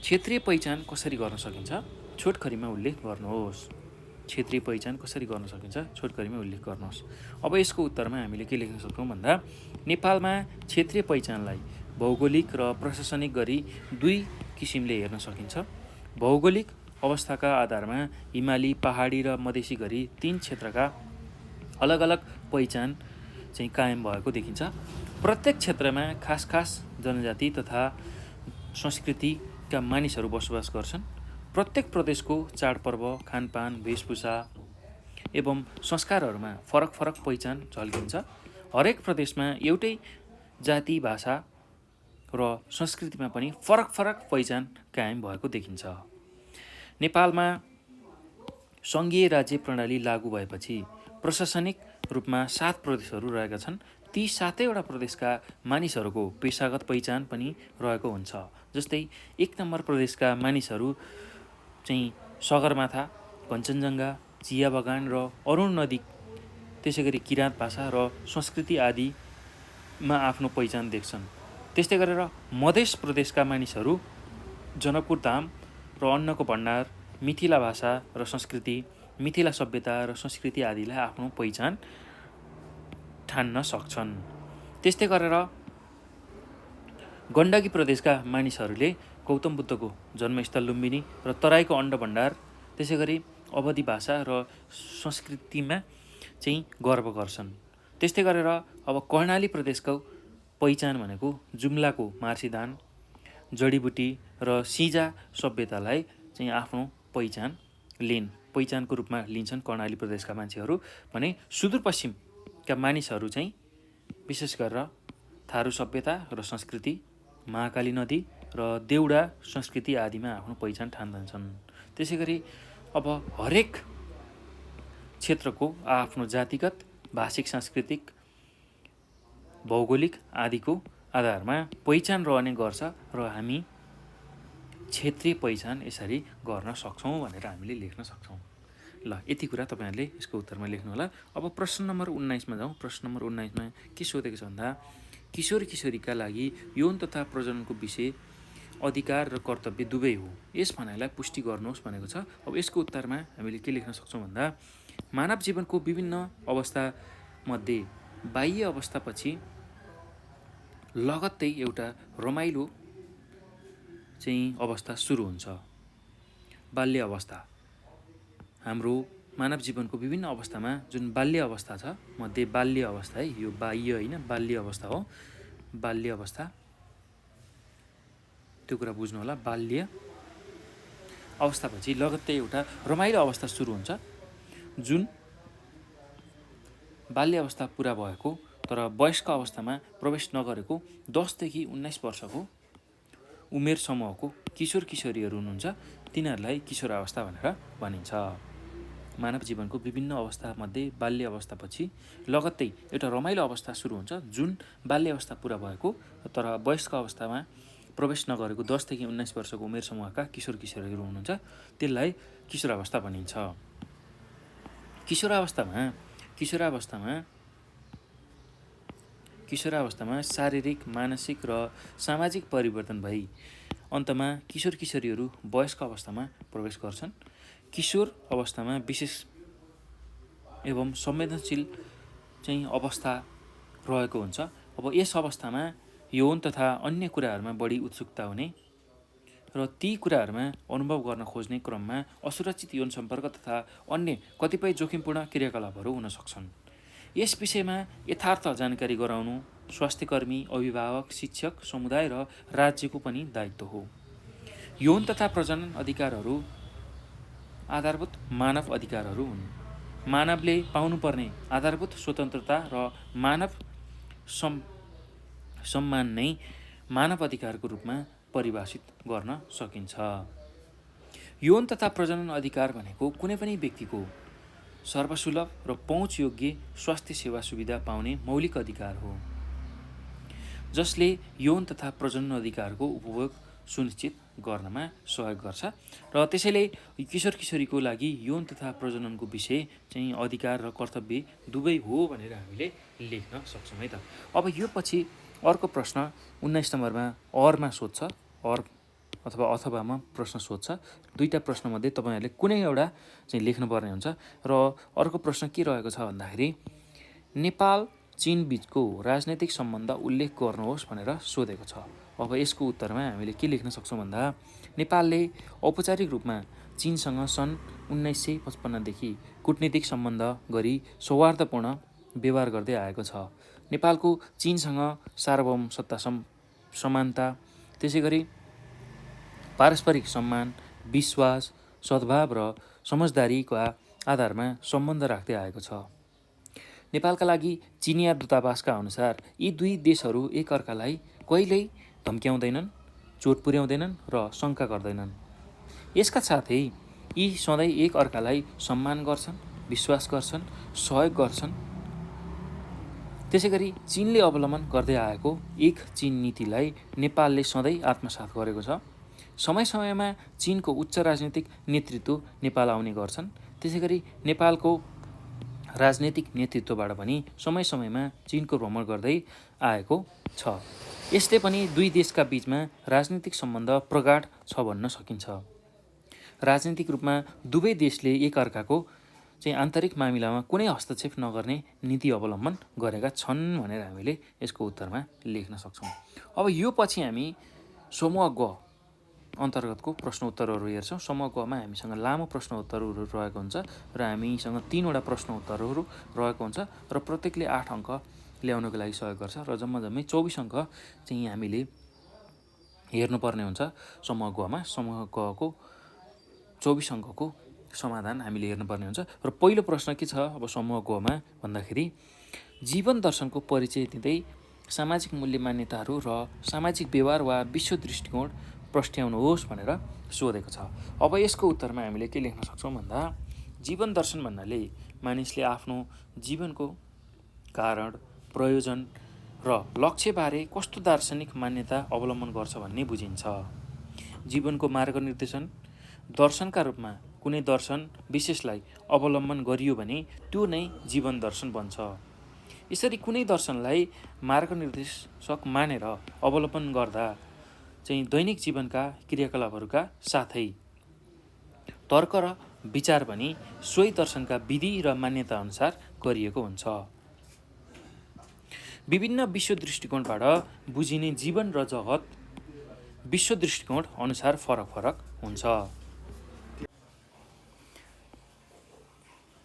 [SPEAKER 1] क्षेत्रीय पहिचान कसरी गर्न सकिन्छ छोटकरीमा उल्लेख गर्नुहोस्। क्षेत्रीय पहिचान कसरी गर्न सकिन्छ छोटकरीमा उल्लेख गर्नुहोस्। अब यसको उत्तरमा हामीले के लेख्न सक्छौँ भन्दा नेपालमा क्षेत्रीय पहिचानलाई भौगोलिक र प्रशासनिक गरी 2 किसिमले हेर्न सकिन्छ। भौगोलिक अवस्थाका आधारमा हिमाली, पहाडी र मधेसी गरी 3 क्षेत्रका अलग अलग पहिचान चाहिँ कायम भएको देखिन्छ। प्रत्येक क्षेत्रमा खास जनजाति तथा संस्कृतिका मानिसहरू बसोबास गर्छन्। प्रत्येक प्रदेशको चाडपर्व, खानपान, वेशभूषा एवं संस्कारहरूमा फरक पहिचान झल्किन्छ। हरेक प्रदेशमा एउटै जाति, भाषा र संस्कृतिमा पनि फरक पहिचान कायम भएको देखिन्छ। नेपालमा सङ्घीय राज्य प्रणाली लागू भएपछि प्रशासनिक रूपमा 7 प्रदेशहरू रहेका छन्। ती 7वटा प्रदेशका मानिसहरूको पेशागत पहिचान पनि रहेको हुन्छ। जस्तै 1 नम्बर प्रदेशका मानिसहरू चाहिँ सगरमाथा, कञ्चनजङ्घा, चिया बगान र अरुण नदी, त्यसै गरी किराँत भाषा र संस्कृति आदिमा आफ्नो पहिचान देख्छन्। त्यस्तै गरेर मधेस प्रदेशका मानिसहरू जनकपुर धाम र अन्नको भण्डार, मिथिला भाषा र संस्कृति, मिथिला सभ्यता र संस्कृति आदिलाई आफ्नो पहिचान ठान्न सक्छन्। त्यस्तै गरेर गण्डकी प्रदेशका मानिसहरूले गौतम बुद्धको जन्मस्थल लुम्बिनी र तराईको अन्ड भण्डार, त्यसै गरी अवधी भाषा र संस्कृतिमा चाहिँ गर्व गर्छन्। त्यस्तै गरेर अब कर्णाली प्रदेशको पहिचान भनेको जुम्लाको मार्सीदान, जडीबुटी र सिजा सभ्यतालाई चाहिँ आफ्नो पहिचानको रूपमा लिन्छन् कर्णाली प्रदेशका मान्छेहरू। भने सुदूरपश्चिमका मानिसहरू चाहिँ विशेष गरेर थारू सभ्यता र संस्कृति, महाकाली नदी र देउडा संस्कृति आदिमा आफ्नो पहिचान ठान्दछन्। त्यसै गरी अब हरेक क्षेत्रको आफ्नो जातिगत, भाषिक, सांस्कृतिक, भौगोलिक आदिको आधारमा पहिचान रहने गर्छ र हामी क्षेत्रीय पहिचान यसरी गर्न सक्छौँ भनेर हामीले लेख्न सक्छौँ। ल, यति कुरा तपाईँहरूले यसको उत्तरमा लेख्नु होला। अब प्रश्न नम्बर 19मा जाउँ। प्रश्न नम्बर 19मा के सोधेको छ भन्दा किशोर किशोरीका लागि यौन तथा प्रजननको विषय अधिकार र कर्तव्य दुवै हो, यस भनाइलाई पुष्टि गर्नुहोस् भनेको छ। अब यसको उत्तरमा हामीले के लेख्न सक्छौँ भन्दा मानव जीवनको विभिन्न अवस्थामध्ये बाह्य अवस्थापछि लगत्तै एउटा रमाइलो चाहिँ अवस्था सुरु हुन्छ, बाल्य अवस्था। हाम्रो मानव जीवनको विभिन्न अवस्थामा जुन बाल्य अवस्था छ, मध्ये बाल्य अवस्था है, यो बाह्य होइन, बाल्य अवस्था हो। बाल्य अवस्था त्यो कुरा बुझ्नु होला। बाल्य अवस्थापछि लगत्तै एउटा रमाइलो अवस्था सुरु हुन्छ, जुन बाल्य अवस्था पुरा भएको तर वयस्क अवस्थामा प्रवेश नगरेको 10 देखि 19 वर्षको उमेर समूहको किशोर किशोरीहरू हुनुहुन्छ, तिनीहरूलाई किशोरावस्था भनेर भनिन्छ। मानव जीवनको विभिन्न अवस्थामध्ये बाल्य अवस्थापछि लगत्तै एउटा रमाइलो अवस्था सुरु हुन्छ, जुन बाल्य अवस्था पुरा भएको तर वयस्क अवस्थामा प्रवेश नगरेको 10 देखि 19 वर्षको उमेर समूहका किशोर किशोरीहरू हुनुहुन्छ, त्यसलाई किशोरावस्था भनिन्छ। किशोरावस्थामा शारीरिक, मानसिक र सामाजिक परिवर्तन भई अन्तमा किशोर किशोरीहरू वयस्क अवस्थामा प्रवेश गर्छन्। किशोर अवस्थामा विशेष एवं संवेदनशील चाहिँ अवस्था रहेको हुन्छ। अब यस अवस्थामा यौन तथा अन्य कुराहरूमा बढी उत्सुकता हुने र ती कुराहरूमा अनुभव गर्न खोज्ने क्रममा असुरक्षित यौन सम्पर्क तथा अन्य कतिपय जोखिमपूर्ण क्रियाकलापहरू हुन सक्छन्। यस विषयमा यथार्थ जानकारी गराउनु स्वास्थ्यकर्मी, अभिभावक, शिक्षक, समुदाय र राज्यको पनि दायित्व हो। यौन तथा प्रजनन अधिकारहरू आधारभूत मानव अधिकारहरू हुन्। मानवले पाउनुपर्ने आधारभूत स्वतन्त्रता र मानव सम्मान नै मानव अधिकारको रूपमा परिभाषित गर्न सकिन्छ। यौन तथा प्रजनन अधिकार भनेको कुनै पनि व्यक्तिको सर्वसुलभ र पहुँचयोग्य स्वास्थ्य सेवा सुविधा पाउने मौलिक अधिकार हो, जसले यौन तथा प्रजनन अधिकारको उपभोग सुनिश्चित गर्नमा सहयोग गर्छ। र त्यसैले किशोर किशोरीको लागि यौन तथा प्रजननको विषय चाहिँ अधिकार र कर्तव्य दुवै हो भनेर हामीले लेख्न सक्छौँ है त। अब यो पछि अर्को प्रश्न 19 नम्बरमा अरमा सोध्छ, अथवामा प्रश्न सोध्छ। दुईवटा प्रश्नमध्ये तपाईँहरूले कुनै एउटा चाहिँ लेख्नुपर्ने हुन्छ। र अर्को प्रश्न के रहेको छ भन्दाखेरि नेपाल चीन बीचको राजनैतिक सम्बन्ध उल्लेख गर्नुहोस् भनेर सोधेको छ। अब यसको उत्तरमा हामीले के लेख्न सक्छौँ भन्दा नेपालले औपचारिक रूपमा चीनसँग सन् 1955 देखि कूटनीतिक सम्बन्ध गरी सौहार्दपूर्ण व्यवहार गर्दै आएको छ। नेपालको चीनसँग सार्वभौम सत्ता समानता, त्यसै गरी पारस्परिक सम्मान, विश्वास, सद्भाव र समझदारीका आधारमा सम्बन्ध राख्दै आएको छ। नेपालका लागि चिनिया दूतावासका अनुसार यी दुई देशहरू एकअर्कालाई कहिल्यै धम्क्याउँदैनन्, चोट पुर्याउँदैनन् र शङ्का गर्दैनन्। यसका साथै यी सधैँ एकअर्कालाई सम्मान गर्छन्, विश्वास गर्छन्, सहयोग गर्छन् त्यसै गरी चीनले अवलम्बन गर्दै आएको एक चीन नीतिलाई नेपालले सधैँ आत्मसात गरेको छ। समय समयमा चीनको उच्च राजनीतिक नेतृत्व नेपाल आउने गर्छन्। त्यसै गरी नेपालको राजनीतिक नेतृत्वबाट पनि समय समयमा चीनको भ्रमण गर्दै आएको छ। यसले पनि दुई देशका बीचमा राजनीतिक सम्बन्ध प्रगाढ छ भन्न सकिन्छ। राजनीतिक रूपमा दुवै देशले एकअर्काको आन्तरिक मामिलामा कुनै हस्तक्षेप नगर्ने नीति अवलम्बन गरेका छन् भनेर हामीले यसको उत्तरमा लेख्न सक्छौँ। अब यो पछि हामी समूह ग अन्तर्गतको प्रश्न उत्तरहरू हेर्छौँ। समूह गमा हामीसँग लामो प्रश्न उत्तरहरू रहेको हुन्छ र हामीसँग 3वटा प्रश्न उत्तरहरू रहेको हुन्छ र प्रत्येकले 8 अङ्क ल्याउनको लागि सहयोग गर्छ र जम्मै 24 अङ्क चाहिँ हामीले हेर्नुपर्ने हुन्छ समूह गमा। समूह गको 24 अङ्कको समाधान हामीले हेर्नुपर्ने हुन्छ। र पहिलो प्रश्न के छ अब समूह गमा भन्दाखेरि जीवन दर्शनको परिचय दिँदै सामाजिक मूल्य मान्यताहरू र सामाजिक व्यवहार वा विश्व दृष्टिकोण प्रस्ट्याउनुहोस् भनेर सोधेको छ। अब यसको उत्तरमा हामीले के लेख्न सक्छौँ भन्दा जीवन दर्शन भन्नाले मानिसले आफ्नो जीवनको कारण, प्रयोजन र लक्ष्यबारे कस्तो दार्शनिक मान्यता अवलम्बन गर्छ भन्ने बुझिन्छ। जीवनको मार्गनिर्देशन दर्शनका रूपमा कुनै दर्शन विशेषलाई अवलम्बन गरियो भने त्यो नै जीवन दर्शन बन्छ। यसरी कुनै दर्शनलाई मार्गनिर्देशक मानेर अवलम्बन गर्दा दैनिक जीवनका क्रियाकलापहरूका साथै तर्क र विचार पनि सोही दर्शनका विधि र मान्यता अनुसार गरिएको हुन्छ। विभिन्न विश्व दृष्टिकोणबाट बुझिने जीवन र जगत विश्व दृष्टिकोण अनुसार फरक हुन्छ।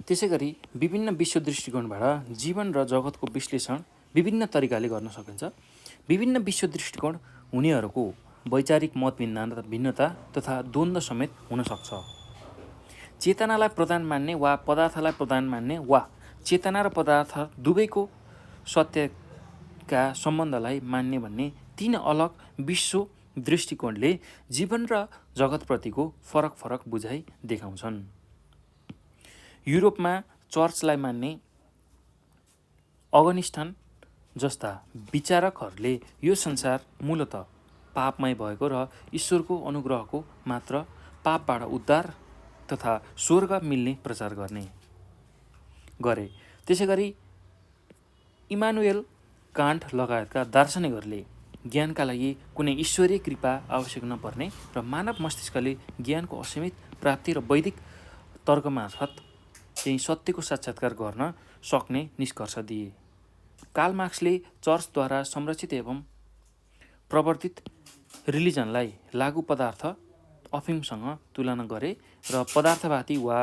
[SPEAKER 1] त्यसै गरी विभिन्न विश्व दृष्टिकोणबाट जीवन र जगतको विश्लेषण विभिन्न तरिकाले गर्न सकिन्छ। विभिन्न विश्व दृष्टिकोण हुनेहरूको वैचारिक मत भिन्नता तथा द्वन्द्व समेत हुन सक्छ। चेतनालाई प्रधान मान्ने वा पदार्थलाई प्रधान मान्ने वा चेतना र पदार्थ दुवैको सत्यका सम्बन्धलाई मान्ने भन्ने 3 अलग विश्व दृष्टिकोणले जीवन र जगतप्रतिको फरक बुझाइ देखाउँछन्। युरोपमा चर्चलाई मान्ने अगस्टिन जस्ता विचारकहरूले यो संसार मूलत पापमय भएको र ईश्वरको अनुग्रहको मात्र पापबाट उद्धार तथा स्वर्ग मिल्ने प्रचार गरे। त्यसै गरी इमानुएल कान्ट लगायतका दार्शनिकहरूले ज्ञानका लागि कुनै ईश्वरीय कृपा आवश्यक नपर्ने र मानव मस्तिष्कले ज्ञानको असीमित प्राप्ति र वैदिक तर्कमार्फत सत्यको साक्षात्कार गर्न सक्ने निष्कर्ष दिए। कार्ल मार्क्सले चर्चद्वारा संरक्षित एवं प्रवर्तित रिलिजनलाई लागु पदार्थ अफिमसँग तुलना गरे र पदार्थवादी वा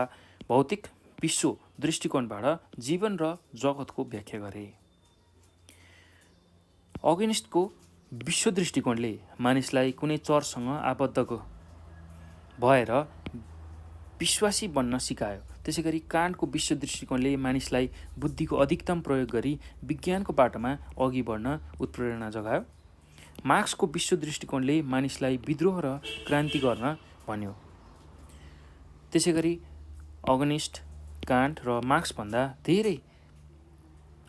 [SPEAKER 1] भौतिक विश्व दृष्टिकोणबाट जीवन र जगतको व्याख्या गरे। अगस्टिनको विश्व दृष्टिकोणले मानिसलाई कुनै चर्चसँग आबद्ध भएर विश्वासी बन्न सिकायो। त्यसै गरी कान्टको विश्व दृष्टिकोणले मानिसलाई बुद्धिको अधिकतम प्रयोग गरी विज्ञानको बाटोमा अघि बढ्न उत्प्रेरणा जगायो। मार्क्सको विश्व दृष्टिकोणले मानिसलाई विद्रोह र क्रान्ति गर्न भन्यो। त्यसै गरी अगस्टिन, कान्ट र मार्क्सभन्दा धेरै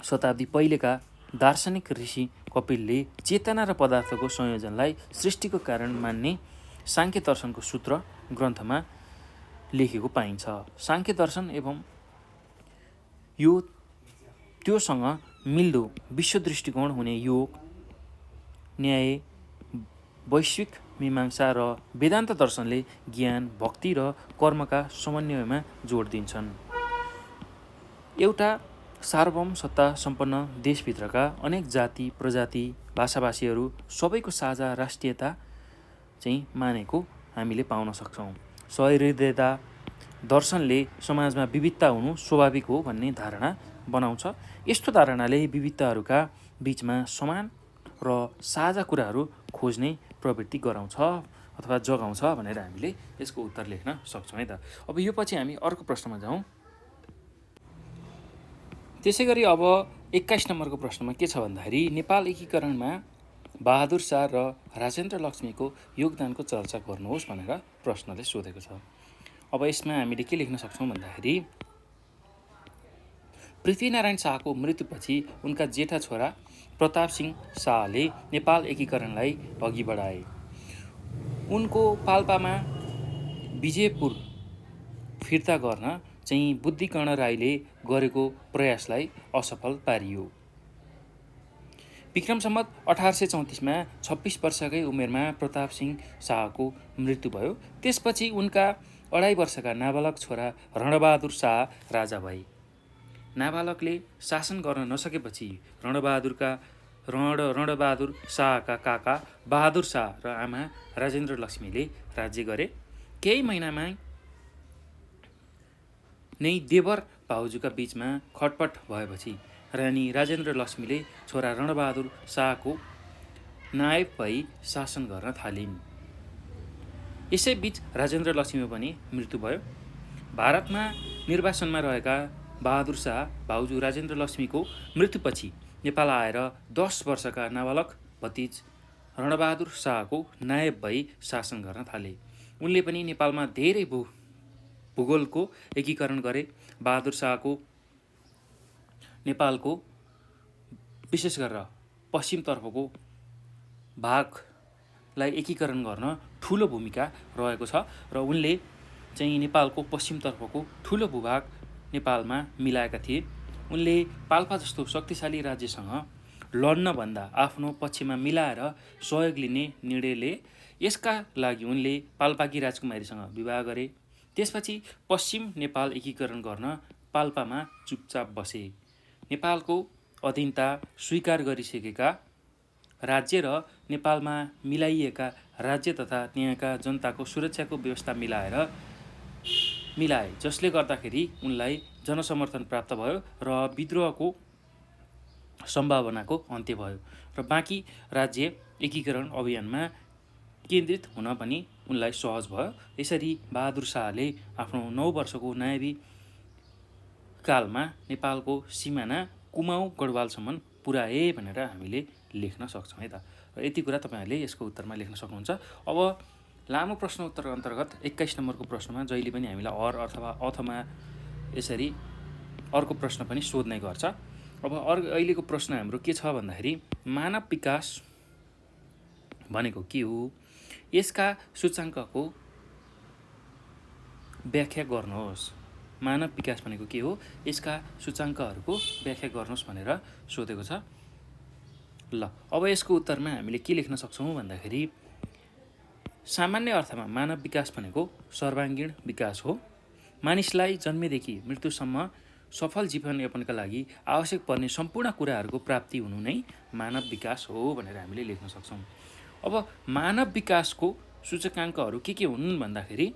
[SPEAKER 1] शताब्दी पहिलेका दार्शनिक ऋषि कपिलले चेतना र पदार्थको संयोजनलाई सृष्टिको कारण मान्ने साङ्ख्य दर्शनको सूत्र ग्रन्थमा लेखेको पाइन्छ। साङ्ख्य दर्शन एवं त्योसँग मिल्दो विश्व दृष्टिकोण हुने योग, न्याय, वैश्विक मीमांसा र वेदान्त दर्शनले ज्ञान, भक्ति र कर्मका समन्वयमा जोड दिन्छन्। एउटा सार्वभौम सत्ता सम्पन्न देशभित्रका अनेक जाति, प्रजाति, भाषाभाषीहरू सबैको साझा राष्ट्रियता मानेको हामीले पाउन सक्छौँ। सहृदयता दर्शनले समाजमा विविधता हुनु स्वाभाविक हो भन्ने धारणा बनाउँछ। यस्तो धारणाले विविधताहरूका बीचमा समान र साझा कुराहरू खोज्ने प्रवृत्ति गराउँछ अथवा जगाउँछ भनेर हामीले यसको उत्तर लेख्न सक्छौँ है त। अब यो पछि हामी अर्को प्रश्नमा जाउँ। त्यसै गरी अब 21 नम्बरको प्रश्नमा के छ भन्दाखेरि नेपाल एकीकरणमा बहादुर शाह र राजेन्द्र लक्ष्मीको योगदानको चर्चा गर्नुहोस् भनेर प्रश्नले सोधेको छ। अब यसमा हामीले के लेख्न सक्छौँ भन्दाखेरि पृथ्वीनारायण शाहको मृत्युपछि उनका जेठा छोरा प्रताप सिंह शाहले नेपाल एकीकरणलाई अघि बढाए। उनको पाल्पामा विजयपुर फिर्ता गर्न चाहिँ बुद्धिकर्ण राईले गरेको प्रयासलाई असफल पारियो। विक्रम सम्वत 1834मा 26 वर्षकै उमेरमा प्रताप सिंह शाहको मृत्यु भयो। त्यसपछि उनका 2.5 वर्षका नाबालक छोरा रणबहादुर शाह राजा भए। नाबालकले शासन गर्न नसकेपछि रणबहादुर शाहका काका बहादुर शाह र आमा राजेन्द्र लक्ष्मीले राज्य गरे। केही महिनामा नै देवर भाउजूका बीचमा खटपट भएपछि रानी राजेन्द्र लक्ष्मीले छोरा रणबहादुर शाहको नायब भई शासन गर्न थालिन्। यसैबीच राजेन्द्र लक्ष्मीको पनि मृत्यु भयो। भारतमा निर्वासनमा रहेका बहादुर शाह भाउजू राजेन्द्र लक्ष्मीको मृत्युपछि नेपाल आएर 10 वर्षका नाबालक भतिज रणबहादुर शाहको नायब भई शासन गर्न थाले। उनले पनि नेपालमा धेरै भूगोलको एकीकरण गरे। बहादुर शाहको नेपालको विशेष गरेर पश्चिमतर्फको भागलाई एकीकरण गर्न ठुलो भूमिका रहेको छ र उनले चाहिँ नेपालको पश्चिमतर्फको ठुलो भूभाग नेपालमा मिलाएका थिए। उनले पाल्पा जस्तो शक्तिशाली राज्यसँग लड्नभन्दा आफ्नो पक्षमा मिलाएर सहयोग लिने निर्णयले यसका लागि उनले पाल्पाकी राजकुमारीसँग विवाह गरे। त्यसपछि पश्चिम नेपाल एकीकरण गर्न पाल्पामा चुपचाप बसे। नेपालको अधीनता स्वीकार गरिसकेका राज्य र नेपालमा मिलाइएका राज्य तथा त्यहाँका जनताको सुरक्षाको व्यवस्था मिलाए, जसले गर्दाखेरि उनलाई जनसमर्थन प्राप्त भयो र विद्रोहको सम्भावनाको अन्त्य भयो र बाँकी राज्य एकीकरण अभियानमा केन्द्रित हुन पनि उनलाई सहज भयो। यसरी बहादुर शाहले आफ्नो 9 वर्षको नायबी कालमा नेपालको सिमाना कुमाउँ गढवालसम्म पुर्याए भनेर हामीले लेख्न सक्छौँ है त। र यति कुरा तपाईँहरूले यसको उत्तरमा लेख्न सक्नुहुन्छ। अब लामो प्रश्न उत्तर अन्तर्गत 21 नम्बरको प्रश्नमा जहिले पनि हामीलाई अथवा यसरी अर्को प्रश्न पनि सोध्ने गर्छ। अब अहिलेको प्रश्न हाम्रो के छ भन्दाखेरि मानव विकास भनेको के हो, यसका सूचाङ्कको व्याख्या गर्नुहोस्। मानव विकास भनेको के हो, यसका सूचाङ्कहरूको व्याख्या गर्नुहोस् भनेर सोधेको छ। ल अब यसको उत्तरमा हामीले के लेख्न सक्छौँ भन्दाखेरि सामान्य अर्थमा मानव विकास भनेको सर्वाङ्गीण विकास हो। मानिसलाई जन्मेदेखि मृत्युसम्म सफल जीवनयापनका लागि आवश्यक पर्ने सम्पूर्ण कुराहरूको प्राप्ति हुनु नै मानव विकास हो भनेर हामीले लेख्न सक्छौँ। अब मानव विकासको सूचकाङ्कहरू के हुन् भन्दाखेरि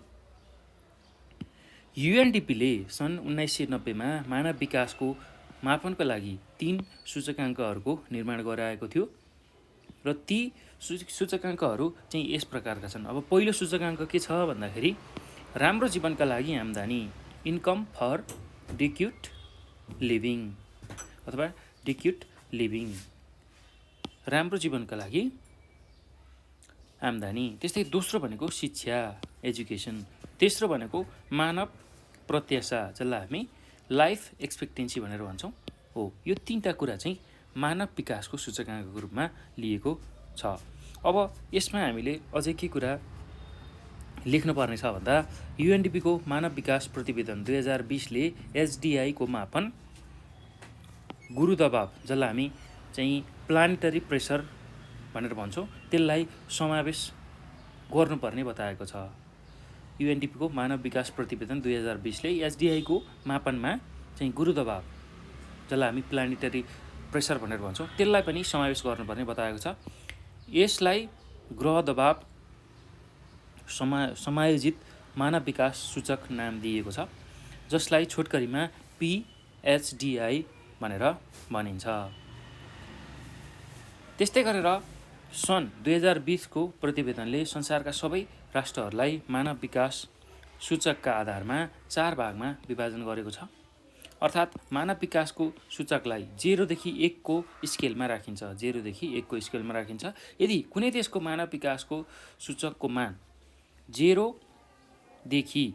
[SPEAKER 1] UNDP-ले सन् 1990मा मानव विकासको मापनको लागि 3 सूचकाङ्कहरूको निर्माण गराएको थियो र ती सूचकाङ्कहरू चाहिँ यस प्रकारका छन्। अब पहिलो सूचकाङ्क के छ भन्दाखेरि राम्रो जीवनका लागि आम्दानी, इन्कम फर डिक्युट लिभिङ अथवा डिक्युट लिभिङ, राम्रो जीवनका लागि आम्दानी। त्यस्तै दोस्रो भनेको शिक्षा एजुकेसन, तेस्रो भनेको मानव प्रत्याशा जसलाई हामी लाइफ एक्सपेक्टेन्सी भनेर भन्छौँ हो। यो 3टा कुरा चाहिँ मानव विकासको सूचकाङ्कको रूपमा लिएको छ। अब यसमा हामीले अझै के कुरा लेख्नुपर्ने छ भन्दा UNDP-को मानव विकास प्रतिवेदन 2020ले HDI-को मापन गुरुदबाव जसलाई हामी चाहिँ प्लानेटरी प्रेसर भनेर भन्छौँ त्यसलाई समावेश गर्नुपर्ने बताएको छ। UNDP-को मानव विकास प्रतिवेदन 2020ले HDI-को मापनमा चाहिँ गुरुदबाव जसलाई हामी प्लानेटरी प्रेसर भनेर भन्छौँ त्यसलाई पनि समावेश गर्नुपर्ने बताएको छ। यसलाई ग्रह दबाव समायोजित मानव विकास सूचक नाम दिएको छ, जसलाई छोटकरीमा PHDI भनेर भनिन्छ। त्यस्तै गरेर सन् 2020को प्रतिवेदनले संसारका सबै राष्ट्रहरूलाई मानव विकास सूचकका आधारमा 4 भागमा विभाजन गरेको छ। अर्थात् मानव विकासको सूचकलाई 0 देखि 1 को स्केलमा राखिन्छ। 0 देखि 1 को स्केलमा राखिन्छ। यदि कुनै देशको मानव विकासको सूचकको मान 0 देखि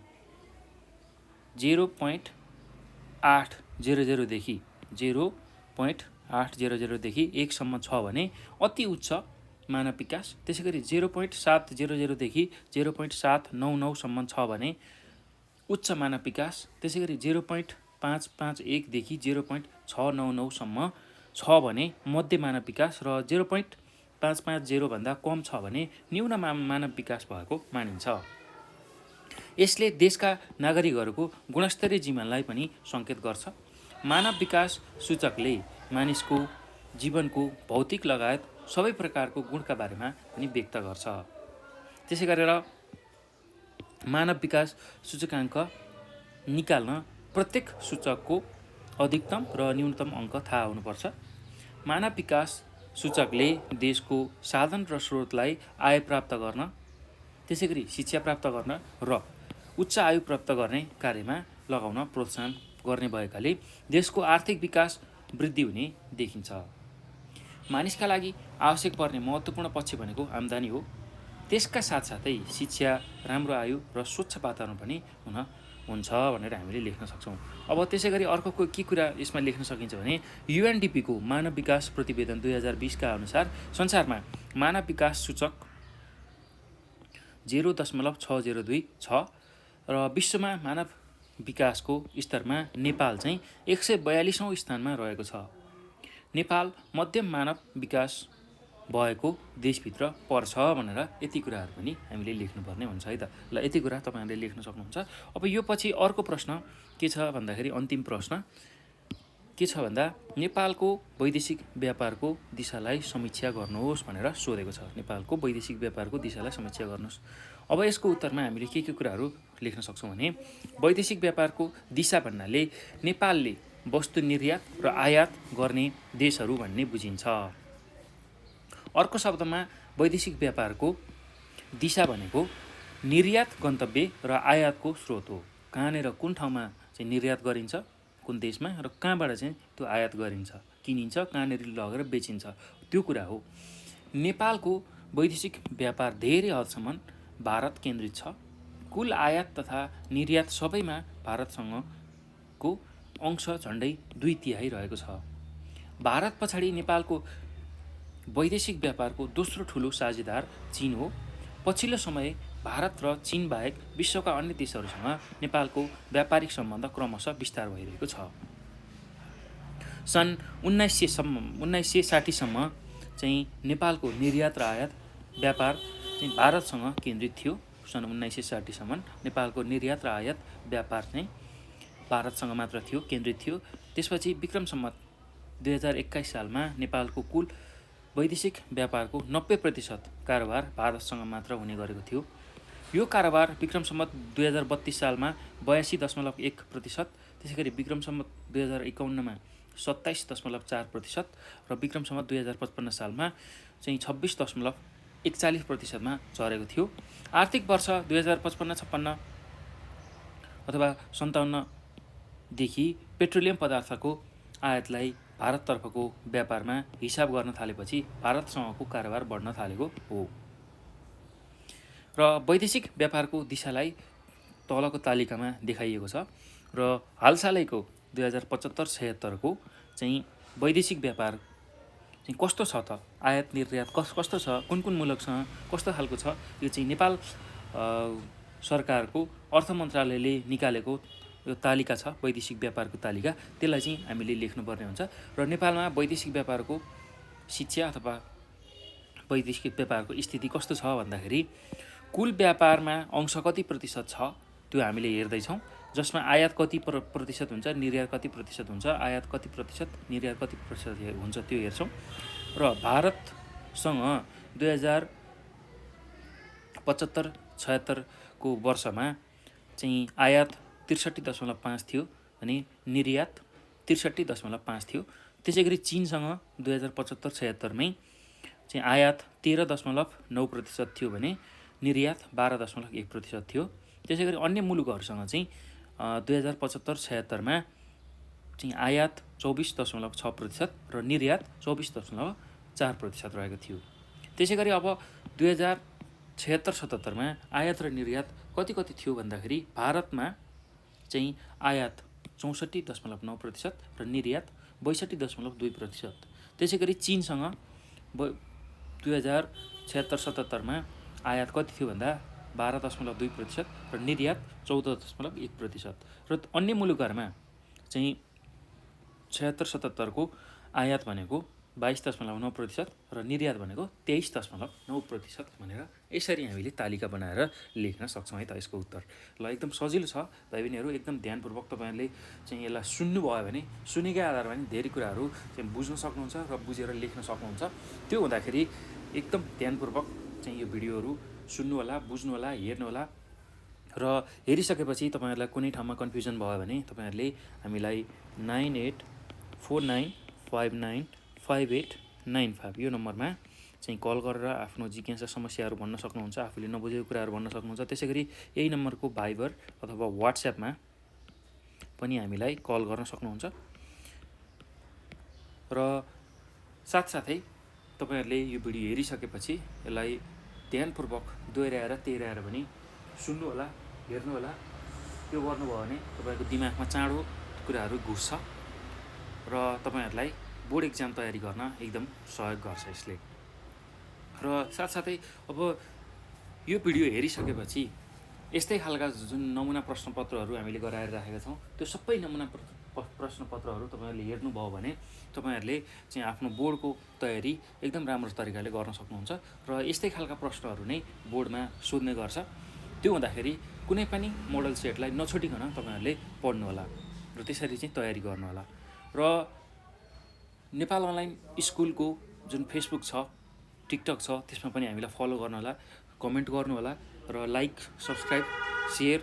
[SPEAKER 1] 0.8 0.800देखि 0.800देखि 1सम्म छ भने अति उच्च मानव विकास। त्यसै गरी 0.700देखि 0.799सम्म छ भने उच्च मानव विकास। त्यसै गरी 0.551देखि 0.699सम्म छ भने मध्य मानव विकास र 0.550 भन्दा कम छ भने न्यून मानव विकास भएको मानिन्छ। यसले देशका नागरिकहरूको गुणस्तरीय जीवनलाई पनि सङ्केत गर्छ। मानव विकास सूचकले मानिसको जीवनको भौतिक लगायत सबै प्रकारको गुणका बारेमा पनि व्यक्त गर्छ। त्यसै गरेर मानव विकास सूचकाङ्क निकाल्न प्रत्येक सूचकको अधिकतम र न्यूनतम अङ्क थाहा हुनुपर्छ। मानव विकास सूचकले देशको साधन र स्रोतलाई आय प्राप्त गर्न, त्यसै गरी शिक्षा प्राप्त गर्न र उच्च आयु प्राप्त गर्ने कार्यमा लगाउन प्रोत्साहन गर्ने भएकाले देशको आर्थिक विकास वृद्धि हुने देखिन्छ। मानिसका लागि आवश्यक पर्ने महत्त्वपूर्ण पक्ष भनेको आम्दानी हो। त्यसका साथसाथै शिक्षा, राम्रो आयु र स्वच्छ वातावरण पनि हुन्छ भनेर हामीले लेख्न सक्छौँ। अब त्यसै गरी अर्को के कुरा यसमा लेख्न सकिन्छ भने UNDP को मानव विकास प्रतिवेदन 2020 का अनुसार संसारमा मानव विकास सूचक 0.602 छ र विश्वमा मानव विकासको स्तरमा नेपाल चाहिँ 142औं स्थानमा रहेको छ। नेपाल मध्यम मानव विकास भएको देशभित्र पर्छ भनेर यति कुराहरू पनि हामीले लेख्नुपर्ने हुन्छ है त। ल यति कुरा तपाईहरुले लेख्न सक्नुहुन्छ। अब यो पछि अर्को प्रश्न के छ भन्दाखेरि अन्तिम प्रश्न के छ भन्दा नेपालको वैदेशिक व्यापारको दिशालाई समीक्षा गर्नुहोस् भनेर सोधेको छ। नेपालको वैदेशिक व्यापारको दिशालाई समीक्षा गर्नुहोस्। अब यसको उत्तरमा हामीले के कुराहरू लेख्न सक्छौँ भने वैदेशिक व्यापारको दिशा भन्नाले नेपालले वस्तु निर्यात र आयात गर्ने देशहरू भन्ने बुझिन्छ। अर्को शब्दमा वैदेशिक व्यापारको दिशा भनेको निर्यात गन्तव्य र आयातको स्रोत हो। कहाँनिर कुन ठाउँमा चाहिँ निर्यात गरिन्छ कुन देशमा र कहाँबाट चाहिँ त्यो आयात गरिन्छ, किनिन्छ, कहाँनिर लगेर बेचिन्छ, त्यो कुरा हो। नेपालको वैदेशिक व्यापार धेरै हदसम्म भारत केन्द्रित छ। कुल आयात तथा निर्यात सबैमा भारतसँगको अंश झन्डै 2/3 रहेको छ। भारत पछाडि नेपालको वैदेशिक व्यापारको दोस्रो ठुलो साझेदार चीन हो। पछिल्लो समय भारत र चीन बाहेक विश्वका अन्य देशहरूसँग नेपालको व्यापारिक सम्बन्ध क्रमशः विस्तार भइरहेको छ। सन् 1960 सम्म चाहिँ नेपालको निर्यात र आयात व्यापार चाहिँ भारतसँग केन्द्रित थियो। सन् 1960 सम्म नेपालको निर्यात र आयात व्यापार चाहिँ भारतसँग मात्र थियो, केन्द्रित थियो। त्यसपछि विक्रम सम्वत 2021 सालमा नेपालको कुल वैदेशिक व्यापारको 90% कारोबार भारतसँग मात्र हुने गरेको थियो। यो कारोबार विक्रम सम्वत 2032 सालमा 82.1%, त्यसै गरी विक्रम सम्वत 2051 मा 27.4% र विक्रम सम्वत 2055 सालमा चाहिँ 26.41% मा झरेको थियो। आर्थिक वर्ष 2055-56 अथवा 57 देखि पेट्रोलियम पदार्थको आयातलाई भारततर्फको व्यापारमा हिसाब गर्न थालेपछि भारतसँगको कारोबार बढ्न थालेको हो। र वैदेशिक व्यापारको दिशालाई तलको तालिकामा देखाइएको छ र हालसालैको 2075-76 को चाहिँ वैदेशिक व्यापार चाहिँ कस्तो छ त, आयात निर्यात कस्तो छ, कुन मुलुकसँग कस्तो खालको छ, यो चाहिँ नेपाल सरकारको अर्थ मन्त्रालयले निकालेको यो तालिका छ, वैदेशिक व्यापारको तालिका। त्यसलाई चाहिँ हामीले लेख्नुपर्ने हुन्छ। र नेपालमा वैदेशिक व्यापारको शिक्षा अथवा वैदेशिक व्यापारको स्थिति कस्तो छ भन्दाखेरि कुल व्यापारमा अंश कति प्रतिशत छ त्यो हामीले हेर्दैछौँ, जसमा आयात कति प्रतिशत हुन्छ, निर्यात कति प्रतिशत हुन्छ, आयात कति प्रतिशत, निर्यात कति प्रतिशत हुन्छ त्यो हेर्छौँ। र भारतसँग 2075-76 को वर्षमा चाहिँ आयात 63.5 थियो भने निर्यात 63.5 थियो। त्यसै गरी चीनसँग 2075-76 मै चाहिँ आयात 13.9% थियो भने निर्यात 12.1% थियो। त्यसै गरी अन्य मुलुकहरूसँग चाहिँ 2075-76 मा चाहिँ आयात 24.6% र निर्यात 24.4% रहेको थियो। त्यसै गरी अब 2076-77 मा आयात र निर्यात कति थियो भन्दाखेरि भारतमा चाहिँ आयात 64.9% र निर्यात 62.2%। त्यसै गरी चीनसँग 2076-77मा आयात कति थियो भन्दा 12.2% र निर्यात 14.1%। र अन्य मुलुकहरूमा चाहिँ 76-77को आयात भनेको 22.9% र निर्यात भनेको 23.9% भनेर यसरी हामीले तालिका बनाएर लेख्न सक्छौँ है त यसको उत्तर। ल एकदम सजिलो छ भाइ बहिनीहरू, एकदम ध्यानपूर्वक तपाईँहरूले चाहिँ यसलाई सुन्नुभयो भने सुनेकै आधारमा पनि धेरै कुराहरू चाहिँ बुझ्न सक्नुहुन्छ र बुझेर लेख्न सक्नुहुन्छ। त्यो हुँदाखेरि एकदम ध्यानपूर्वक चाहिँ यो भिडियोहरू सुन्नु होला, बुझ्नु होला, हेर्नु होला र हेरिसकेपछि तपाईँहरूलाई कुनै ठाउँमा कन्फ्युजन भयो भने तपाईँहरूले हामीलाई 9849595895 यो नम्बरमा चाहिँ कल गरेर आफ्नो जिज्ञासा समस्याहरू भन्न सक्नुहुन्छ, आफूले नबुझेको कुराहरू भन्न सक्नुहुन्छ। त्यसै गरी यही नम्बरको भाइबर अथवा वाट्सएपमा पनि हामीलाई कल गर्न सक्नुहुन्छ। र साथसाथै तपाईँहरूले यो भिडियो हेरिसकेपछि यसलाई ध्यानपूर्वक दोहोऱ्याएर तेह्राएर पनि सुन्नु होला, हेर्नु होला। त्यो गर्नुभयो भने तपाईँको दिमागमा चाँडो कुराहरू घुस्छ र तपाईँहरूलाई बोर्ड एक्जाम तयारी गर्न एकदम सहयोग गर्छ यसले। र साथसाथै अब यो भिडियो हेरिसकेपछि यस्तै खालका जुन नमुना प्रश्नपत्रहरू हामीले गराएर राखेका छौँ त्यो सबै नमुना प्रश्नपत्रहरू तपाईँहरूले हेर्नुभयो भने तपाईँहरूले चाहिँ आफ्नो बोर्डको तयारी एकदम राम्रो तरिकाले गर्न सक्नुहुन्छ र यस्तै खालका प्रश्नहरू नै बोर्डमा सोध्ने गर्छ। त्यो हुँदाखेरि कुनै पनि मोडल सेटलाई नछोडिकन तपाईँहरूले पढ्नुहोला र त्यसरी चाहिँ तयारी गर्नुहोला। र नेपाल अनलाइन स्कुलको जुन फेसबुक छ, टिकटक छ, त्यसमा पनि हामीलाई फलो गर्नुहोला, कमेन्ट गर्नुहोला र लाइक, सब्सक्राइब, सेयर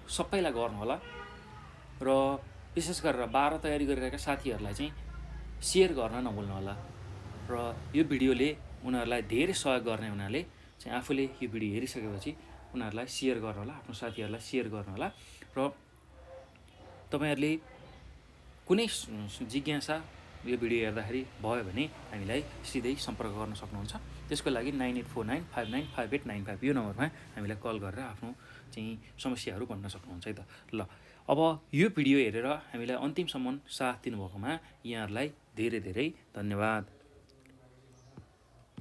[SPEAKER 1] सबैलाई गर्नुहोला। र विशेष गरेर 12 तयारी गरिरहेका साथीहरूलाई चाहिँ सेयर गर्न नभुल्नुहोला। र यो भिडियोले उनीहरूलाई धेरै सहयोग गर्ने हुनाले चाहिँ आफूले यो भिडियो हेरिसकेपछि उनीहरूलाई सेयर गर्नुहोला, आफ्नो साथीहरूलाई सेयर गर्नुहोला। र तपाईँहरूले कुनै जिज्ञासा यो भिडियो हेर्दाखेरि भयो भने हामीलाई सिधै सम्पर्क गर्न सक्नुहुन्छ। त्यसको लागि 9849595895 यो नम्बरमा हामीलाई कल गरेर आफ्नो चाहिँ समस्याहरू भन्न सक्नुहुन्छ है त। ल अब यो भिडियो हेरेर हामीलाई अन्तिमसम्म साथ दिनुभएकोमा यहाँहरूलाई धेरै धेरै धन्यवाद।